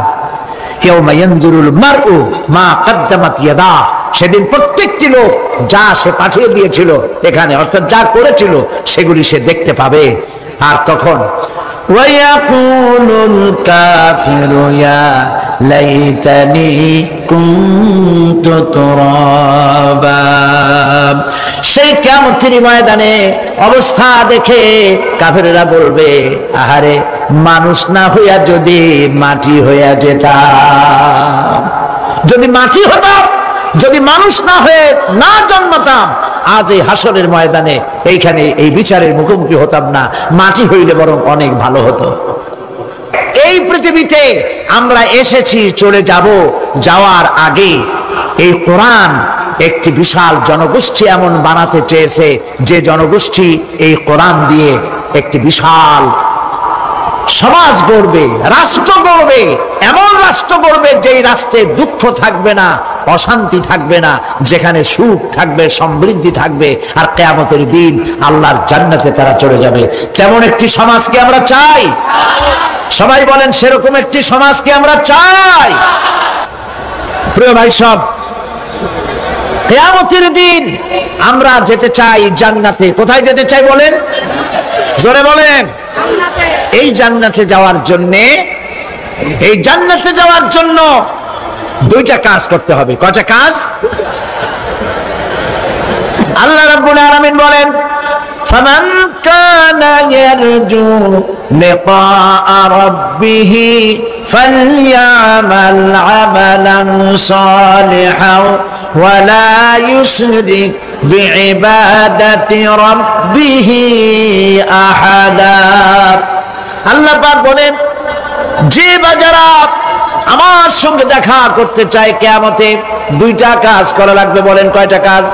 ইয়াউমা ইয়ানজুরুল মার'ু মা কদ্দামাত ইয়াদা, সেদিন প্রত্যেকটি লোক যা সে পাঠিয়ে দিয়েছিল এখানে, অর্থাৎ যা করেছিল সেগুলি সে দেখতে পাবে। আর তখন ওয়ায়াকুলুল কাফিরু ইয়া লাইতানি কুনতু তুরাবা। সেই কিয়ামতের ময়দানে অবস্থা দেখে কাফেররা বলবে, আহারে মানুষ না হইয়া যদি মাটি হইয়া যেতাম, যদি মাটি হতাম, যদি মানুষ না হয়ে না জন্মাতাম, আজ এই হাসরের ময়দানে এইখানে এই বিচারের মুখোমুখি হতাম না, মাটি হইলে বরং অনেক ভালো হতো। এই পৃথিবীতে আমরা এসেছি, চলে যাব, যাওয়ার আগে এই কোরআন একটি বিশাল জনগোষ্ঠী এমন বানাতে চেয়েছে যে জনগোষ্ঠী এই কোরআন দিয়ে একটি বিশাল সমাজ গড়বে, রাষ্ট্র গড়বে, এমন রাষ্ট্র গড়বে যেই রাষ্ট্রে দুঃখ থাকবে না, অশান্তি থাকবে না, যেখানে সুখ থাকবে, সমৃদ্ধি থাকবে, আর কিয়ামতের দিন আল্লাহর জান্নাতে তারা চলে যাবে। তেমন একটি সমাজকে আমরা চাই। সবাই বলেন, সেরকম একটি সমাজকে আমরা চাই। প্রিয় ভাই সব, কিয়ামতের দিন আমরা যেতে চাই জান্নাতে। কোথায় যেতে চাই বলেন? জোরে বলেন। এই জান্নাতে যাওয়ার জন্য দুইটা কাজ করতে হবে। কয়টা কাজ? আল্লাহ রাব্বুল আলামিন বলেন, ফামান কানা ইয়ারজু লিকাআ রাব্বিহি ফালইআমাল আমালান সালিহান ওয়া লা ইউশরিক বিইবাদাতি রাব্বিহি আহাদা। আল্লাহ পাক বলেন, যে বা যারা আমার সঙ্গে দেখা করতে চায় কিয়ামতে, দুইটা কাজ করা লাগবে। বলেন কয়টা কাজ?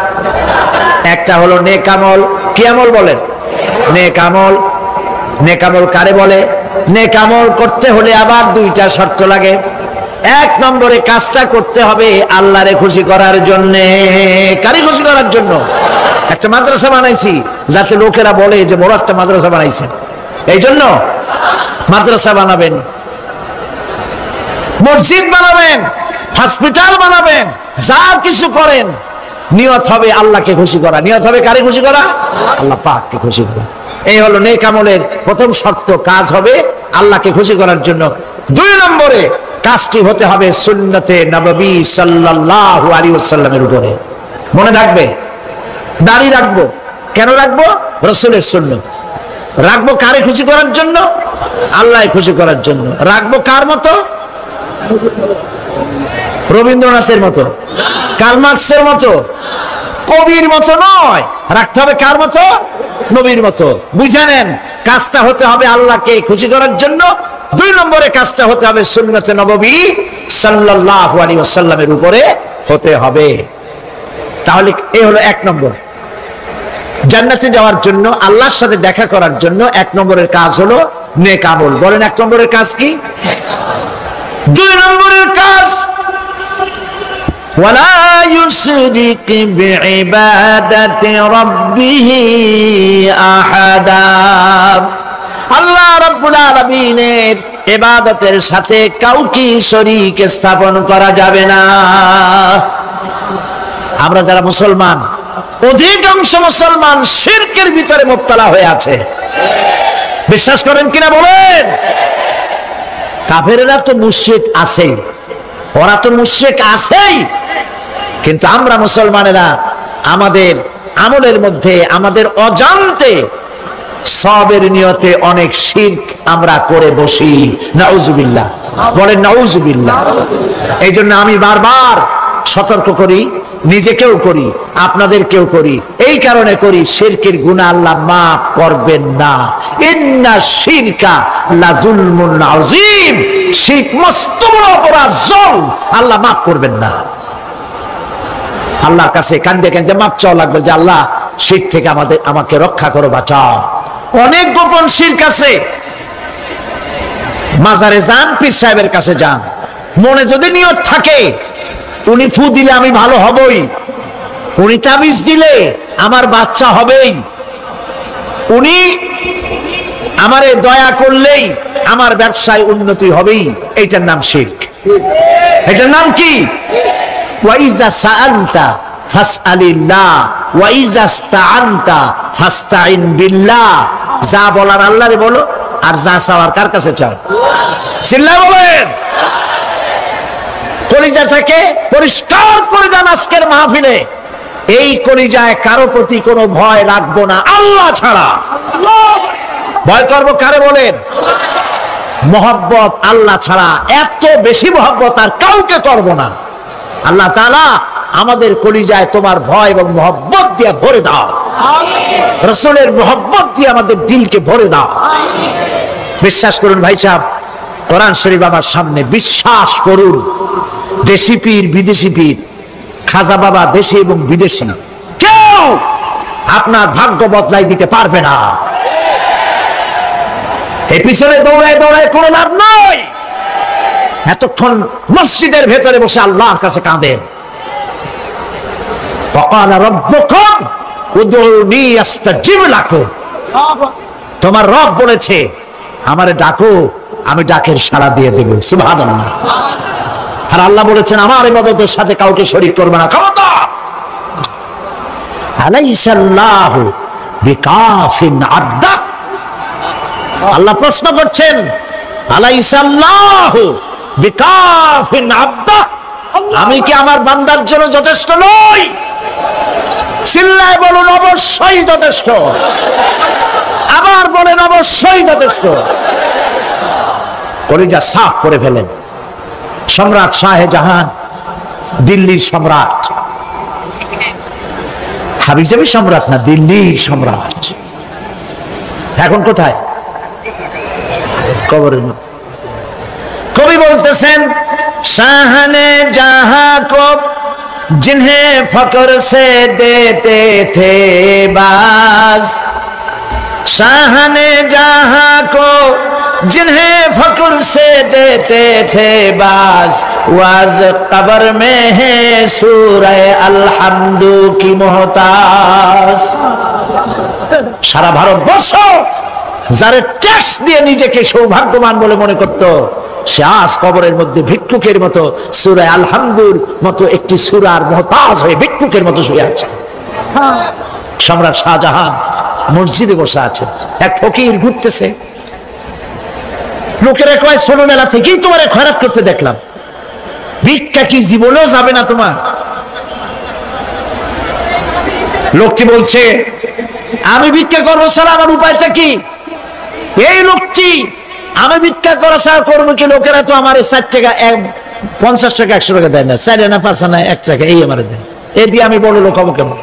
একটা হলো নেক আমল। কি আমল বলেন? নেক আমল। নেক আমল কারে বলে? নেক আমল করতে হলে আবার দুইটা শর্ত লাগে। এক নম্বরে কাজটা করতে হবে আল্লাহরে খুশি করার জন্য। কারে খুশি করার জন্য? একটা মাদ্রাসা বানাইছি যাতে লোকেরা বলে যে বড় একটা মাদ্রাসা বানাইছেন, এই জন্য মাদ্রাসা বানাবেন, মসজিদ বানাবেন, হসপিটাল বানাবেন, যা কিছু করেন নিয়ত হবে আল্লাহকে খুশি করা। নিয়ত হবে কারে খুশি করা? আল্লাহ পাককে খুশি করা। এই হলো নেক আমলের প্রথম শর্ত, কাজ হবে আল্লাহকে খুশি করার জন্য। দুই নম্বরে কাজটি হতে হবে সুন্নতে নববী সাল্লাল্লাহু আলাইহি ওয়াসাল্লামের উপরে। মনে রাখবে, দাড়ি রাখবো কেন রাখবো? রাসূলের সুন্নাত। রাখবো কারে খুশি করার জন্য? আল্লাহ খুশি করার জন্য। রাখবো কার মতো? রবীন্দ্রনাথের মতো, কার্ল মার্কসের মতো, কবির মতো নয়। রাখতে হবে কার মতো? নবীর মতো। বুঝে নেন, কাজটা হতে হবে আল্লাহকে খুশি করার জন্য। দুই নম্বরে কাজটা হতে হবে সুন্নতে নববী সাল্লাল্লাহু আলাইহি ওয়াসাল্লামের উপরে হতে হবে। তাহলে এই হলো এক নম্বর। জান্নাতে যাওয়ার জন্য, আল্লাহর সাথে দেখা করার জন্য এক নম্বরের কাজ হলো নেক আমল। বলেন এক নম্বরের কাজ কি? দুই নম্বরের কাজ ওয়ালা ইউশরিক বিইবাদাতি রাব্বিহি আহাদা। আল্লাহ রাব্বুল আলামিনের ইবাদতের সাথে কাউকে শরীক স্থাপন করা যাবে না। আমরা যারা মুসলমান, অধিকাংশ মুসলমান শিরকের ভিতরে মুবতালা হয়ে আছে। বিশ্বাস করেন কিনা বলেন? কাফেরেরা তো মুশরিক আছেই, ওরা তো মুশরিক আছেই, কিন্তু আমরা মুসলমানেরা আমাদের আমলের মধ্যে, আমাদের অজান্তে সবের নিয়তে অনেক শিরক আমরা করে বসি। নাউজুবিল্লাহ। বলেন নাউজুবিল্লাহ। এই জন্য আমি বারবার সতর্ক করি, নিজেকেও করি, আপনাদেরকেও করি। এই কারণে করি, শিরকের গুনাহ আল্লাহ মাফ করবেন না। ইন্না শিরকা লাযুলমুন আযীম। শিরক মস্ত বড় অপরাধ, জুলম, আল্লাহ মাফ করবেন না। আল্লাহর কাছে কাঁদে কাঁদে মাপ চাওয়া লাগবে যে আল্লাহ শিরক থেকে আমাকে রক্ষা করো, বাঁচাও। অনেক গোপন শিরক আছে। মাজারে যান, পীর সাহেবের কাছে যান, মনে যদি নিয়ত থাকে উনি ফু দিলে আমি ভালো হবই, উনি তাবিজ দিলে আমার বাচ্চা হবেই, উনি আমারে দয়া করলেই আমার ব্যবসায় উন্নতি হবেই, এইটার নাম শিরক। এটার নাম কি? ওয়াইজা সাআলতা ফাসআলিল্লাহ ওয়াইজা ইসতাআনতা ফাসতাইন বিল্লাহ। যা বলার আল্লাহরে বলো, আর যা চাওয়ার কার কাছে চাও? চিল্লায় বলেন। কলিজাটাকে পরিষ্কার করে দেন আজকের মাহফিলে। এই কলিজায় কারো প্রতি কোনো ভয় রাখবো না আল্লাহ ছাড়া। ভয় করবো কারে বলেন? মহব্বত আল্লাহ ছাড়া, এত বেশি মহব্বত আর কাউকে করবো না। আল্লাহ তাআলা আমাদের কলিজায় তোমার ভয় এবং মহব্বত দিয়ে ভরে দাও। রাসূলের মহব্বত দিয়ে আমাদের দিলকে ভরে দাও। বিশ্বাস করুন ভাই সাহেব, কোরআন শরীফ আমার সামনে, বিশ্বাস করুন। দেশি পীর, বিদেশি পীর, খাজা বাবা দেশি এবং বিদেশি, কেউ আপনার ভাগ্য বদলাই দিতে পারবে না। এই পিছনে দৌড়ায় দৌড়ায় কোনো লাভ নয়। এতক্ষণ মসজিদের ভেতরে বসে আল্লাহর কাছে কাঁদেন। ওয়াকালা রাব্বুকুম উদউনি আস্তাজিব লাকুম। তোমার রব বলেছে আমারে ডাকো, আমি ডাকের সাড়া দিয়ে দেব। সুবহানাল্লাহ। আর আল্লাহ বলেছেন আমার ইবাদতের সাথে কাউকে শরীক করবে না। খবরদার। আলাইসাল্লাহু বিকাফিন আবদা। আল্লাহ প্রশ্ন করছেন, আলাইসাল্লাহু বিকাফিন আবদা, আমি কি আমার বান্দার জন্য যথেষ্ট নই? চিল্লায় বলুন অবশ্যই যথেষ্ট। আবার বলেন অবশ্যই যথেষ্ট। কলিজা সাফ করে ফেলেন। সম্রাট শাহজাহান, দিল্লির সম্রাট, হাবিজাবি সম্রাট না, দিল্লির সম্রাট। এখন কোথায়? কবরের মধ্যে। কবি বলতেছেন শাহনে জাহাं को जिन्हें फक्र से देते थे बाज, शाहने जहां को जिन्हें फक्र से देते थे बाज, वाज कब्र में है सूरह अलहम्दु की मोहताज। সারা ভারতবর্ষ যারা ট্যাক্স দিয়ে নিজেকে সৌভাগ্যবান বলে মনে করত, সে আজ কবরের মধ্যে ভিক্ষুকের মতো সূরা আলহামদুর মতো একটি সূরার মুহতাজ হয়ে ভিক্ষুকের মতো শুয়ে আছে। সম্রাট শাহজাহান মসজিদে বসে আছে, এক ফকির ঘুরতেছে, লোকেরা কয় ছোটবেলা থেকেই তোমার খয়রাত করতে দেখলাম, ভিক্ষা কি জীবনেও যাবে না তোমার? লোকটি বলছে আমি ভিক্ষা করবো ছাড়া আমার উপায়টা কি? এই লোকটি আমি ভিক্ষা করা ছাড়া করবো কি? লোকেরা তো আমার 60 টাকা 50 টাকা 100 টাকা দেয় না, 4 আনা 5 আনা 1 টাকা এই আমার দেয়, এই দিয়ে আমি বড় লোক হবো কেমন?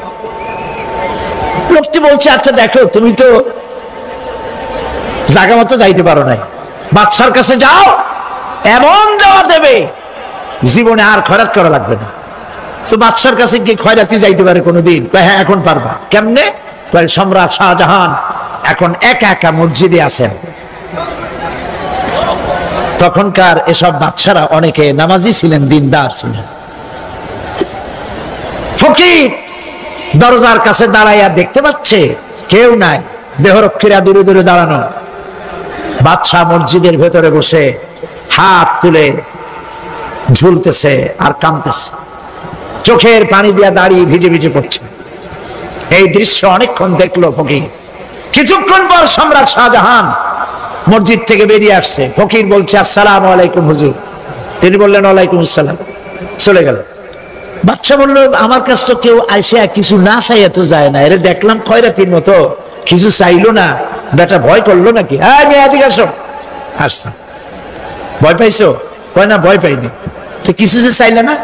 লোকটি বলছে আচ্ছা দেখো, তুমি তো জায়গা মতো যাইতে পারো নাই, বাদশার কাছে যাও, এমন দেওয়া দেবে জীবনে আর খয়রাত করা লাগবে না। তো বাদশার কাছে কি খয়রাতি যাইতে পারে কোনোদিন? হ্যাঁ এখন পারবা। কেমনে? সম্রাট শাহজাহান এখন একা একা মসজিদে আছেন। তখনকার এসব বাদশারা অনেকে নামাজি ছিলেন, দিনদার ছিলেন। ফকির দরজার কাছে দাঁড়াইয়া দেখতে পাচ্ছে কেউ নাই, দেহরক্ষীরা দূরে দূরে দাঁড়ানো। বাদশাহ মসজিদের ভেতরে বসে হাত তুলে ঝুলতেছে আর কাঁদতেছে, চোখের পানি দিয়া দাঁড়িয়ে ভিজে ভিজে পড়ছে। এই দৃশ্য অনেকক্ষণ দেখলো ফকির। কিছুক্ষণ পর সম্রাট শাহজাহান মসজিদ থেকে বেরিয়ে আসছে। ফকির বলছে আসসালামু আলাইকুম হুজুর। তিনি বললেন ওয়ালাইকুম আসসালাম, চলে গেল। বাদশা বলল আমার কাছে তো কেউ আইসা কিছু না চাইয়া তো যায় না, এরে দেখলাম খয়রাতির মতো কিছু চাইলো না, বেটা ভয় করলো নাকি? হ্যাঁ মেয়ে এদিকে আসো। আসছে। ভয় পাইছো? কয় না ভয় পাইনি। তো কিছু যে চাইলে না?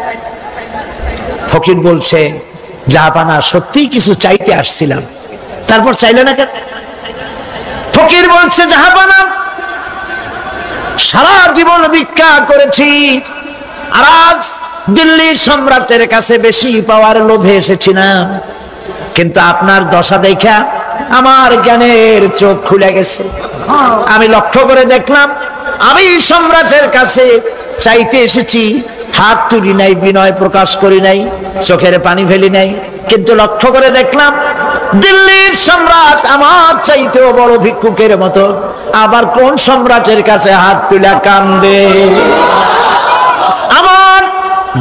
ফকির বলছে জাহাপানা সত্যিই কিছু চাইতে আসছিলাম, তারপর চাইলে না কেন? ফকির বলছে জাহাপানা সারা জীবন ভিক্ষা করেছি, আর আজ দিল্লির সম্রাটের কাছে বেশি পাওয়ার লোভে এসেছি না, কিন্তু আপনার দশা দেখা আমার জ্ঞানের চোখ খুলে গেছে। আমি লক্ষ্য করে দেখলাম আমি সম্রাটের কাছে চাইতে এসেছি, হাত তুলি নাই, বিনয় প্রকাশ করি নাই, চোখের পানি ফেলি নাই, কিন্তু লক্ষ্য করে দেখলাম দিল্লির সম্রাট আমার চাইতেও বড় ভিক্ষুকের মতো। আবার কোন সম্রাটের কাছে হাত তুলে কান্দে? আমার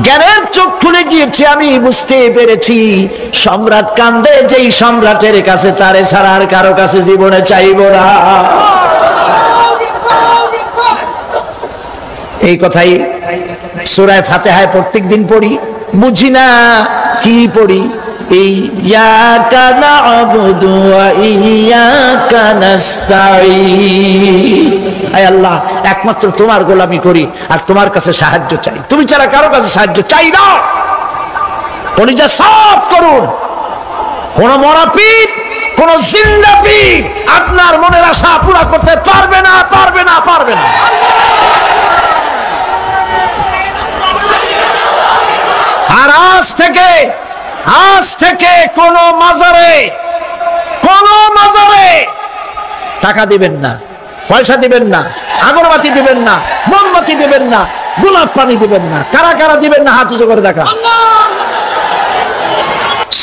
জ্ঞানের চোখ খুলে গিয়েছে, আমি বুঝতে পেরেছি সম্রাট কান্দে যেই সম্রাটের কাছে, তারে ছাড়া আর কারো কাছে জীবনে চাইব না। এই কথাই সূরা ফাতিহায় প্রত্যেক দিন পড়ি, বুঝি না কি পড়ি। ইয়াকা না'বুদু ওয়া ইয়াকা নাস্তাঈন। আয় আল্লাহ, একমাত্র তোমার গোলামি করি আর তোমার কাছে সাহায্য চাই, তুমি ছাড়া কারো কাছে সাহায্য চাই না। কলিজা সাফ করুন। কোন মরা পীর, কোন জিন্দা পীর আপনার মনের আশা পুরা করতে পারবে না, পারবে না, পারবে না। আর আজ থেকে কোন মাজারে টাকা দিবেন না, পয়সা দিবেন না, আগরবাতি দিবেন না, মোমবাতি দিবেন না, গোলাপ পানি দিবেন না। কারা কারা দিবেন না হাত উঁচু করে দেখা।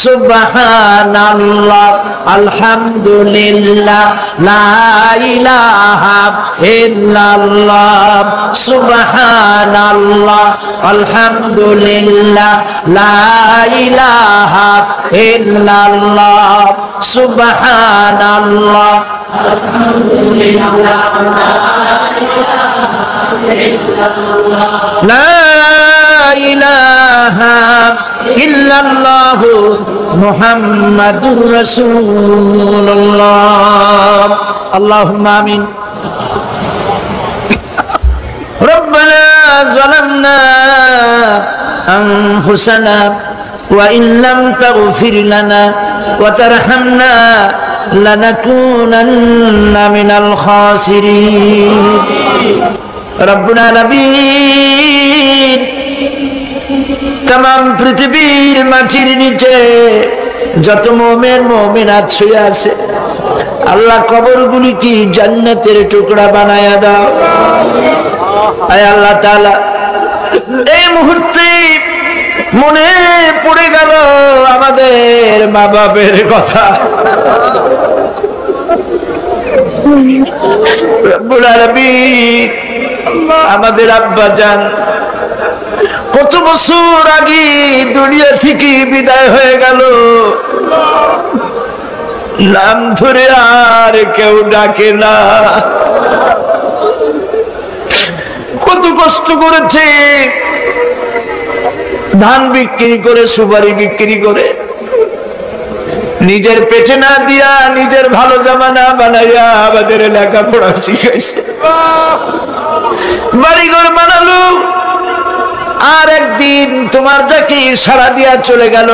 সুবহানাল্লাহ, আলহামদুলিল্লাহ, লা ইলাহা ইল্লাল্লাহ। সুবহানাল্লাহ, আলহামদুলিল্লাহ, লা ইলাহা ইল্লাল্লাহ। সুবহানাল্লাহ, আলহামদুলিল্লাহ, লা ইলাহা ইল্লাল্লাহ, মুহাম্মাদুর রাসূলুল্লাহ। আল্লাহুম্মা আমিন। রব্বানা যালামনা আনফুসানা ওয়া ইন লাম তাগফির লানা ওয়া তারহামনা লানাকুনান্না মিনাল খাসিরিন। রব্বুল আলামিন तमाम পৃথিবীর মাটির নিচে যত মুমিন মুমিনাত শুয়ে আছে আল্লাহ কবরগুলি কি জান্নাতের টুকরা বানায়া দাও। আয় আল্লাহ তাআলা, এই মুহূর্তে মনে পড়ে গেল আমাদের মা বাবার কথা। রব্বুল আলামিন আমাদের আব্বা জান কত বছর আগে দুনিয়া থেকে বিদায় হয়ে গেল, নাম ধরে আর কেউ ডাকে না। কত কষ্ট করেছে, ধান বিক্রি করে, সুপারি বিক্রি করে, নিজের পেটে না দিয়া নিজের ভালো জামা না বানাইয়া আমাদের লেখাপড়া শিখাইছে, বাড়িঘর বানালো। আর একদিন তোমার ডাকে সাড়া দিয়া চলে গেল।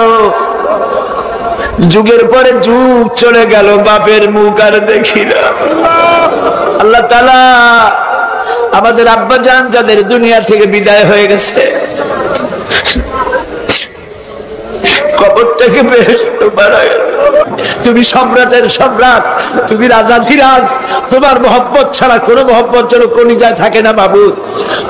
যুগের পরে যুগ চলে গেল, বাপের মুখ আর দেখি না। আল্লাহ তাআলা আমাদের আব্বা জান যাদের দুনিয়া থেকে বিদায় হয়ে গেছে, কবরটাকে বেহেশত বানায়। তুমি সম্রাটের সম্রাট, তুমি রাজাধিরাজ, তোমার মহব্বত ছাড়া কোনো মহব্বত যেন কলিজায় থাকে না মাবুদ।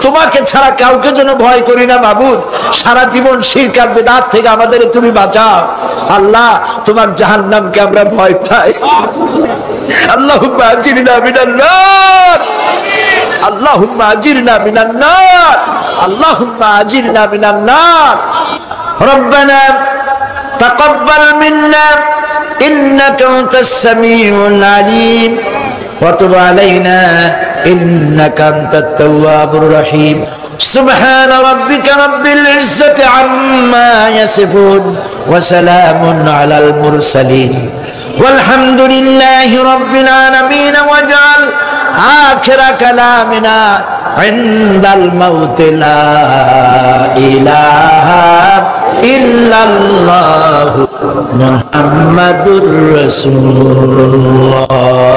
তোমাকে ছাড়া কাউকে যেন ভয় করি না মাবুদ। সারা জীবন শিরক আর বিদআত থেকে আমাদের তুমি বাঁচাও আল্লাহ। তোমার জাহান্নামকে আমরা ভয় পাই। আল্লাহুম্মা আজিরনা মিনান নার, আল্লাহুম্মা আজিরনা মিনান নার, আল্লাহুম্মা আজিরনা মিনান নার। রব্বানা তাকাব্বাল মিন্না ইন্নাকা আনতাস সামিউল আলিম ওয়া তুব আলাইনা ইন্নাকা আনতাত তাওয়াবুর রহিম। سبحان ربك رب العزة عما يصفون وسلام على المرسلين والحمد لله رب العالمين واجعل آخر كلامنا عند الموت لا إله إلا الله محمد رسول الله.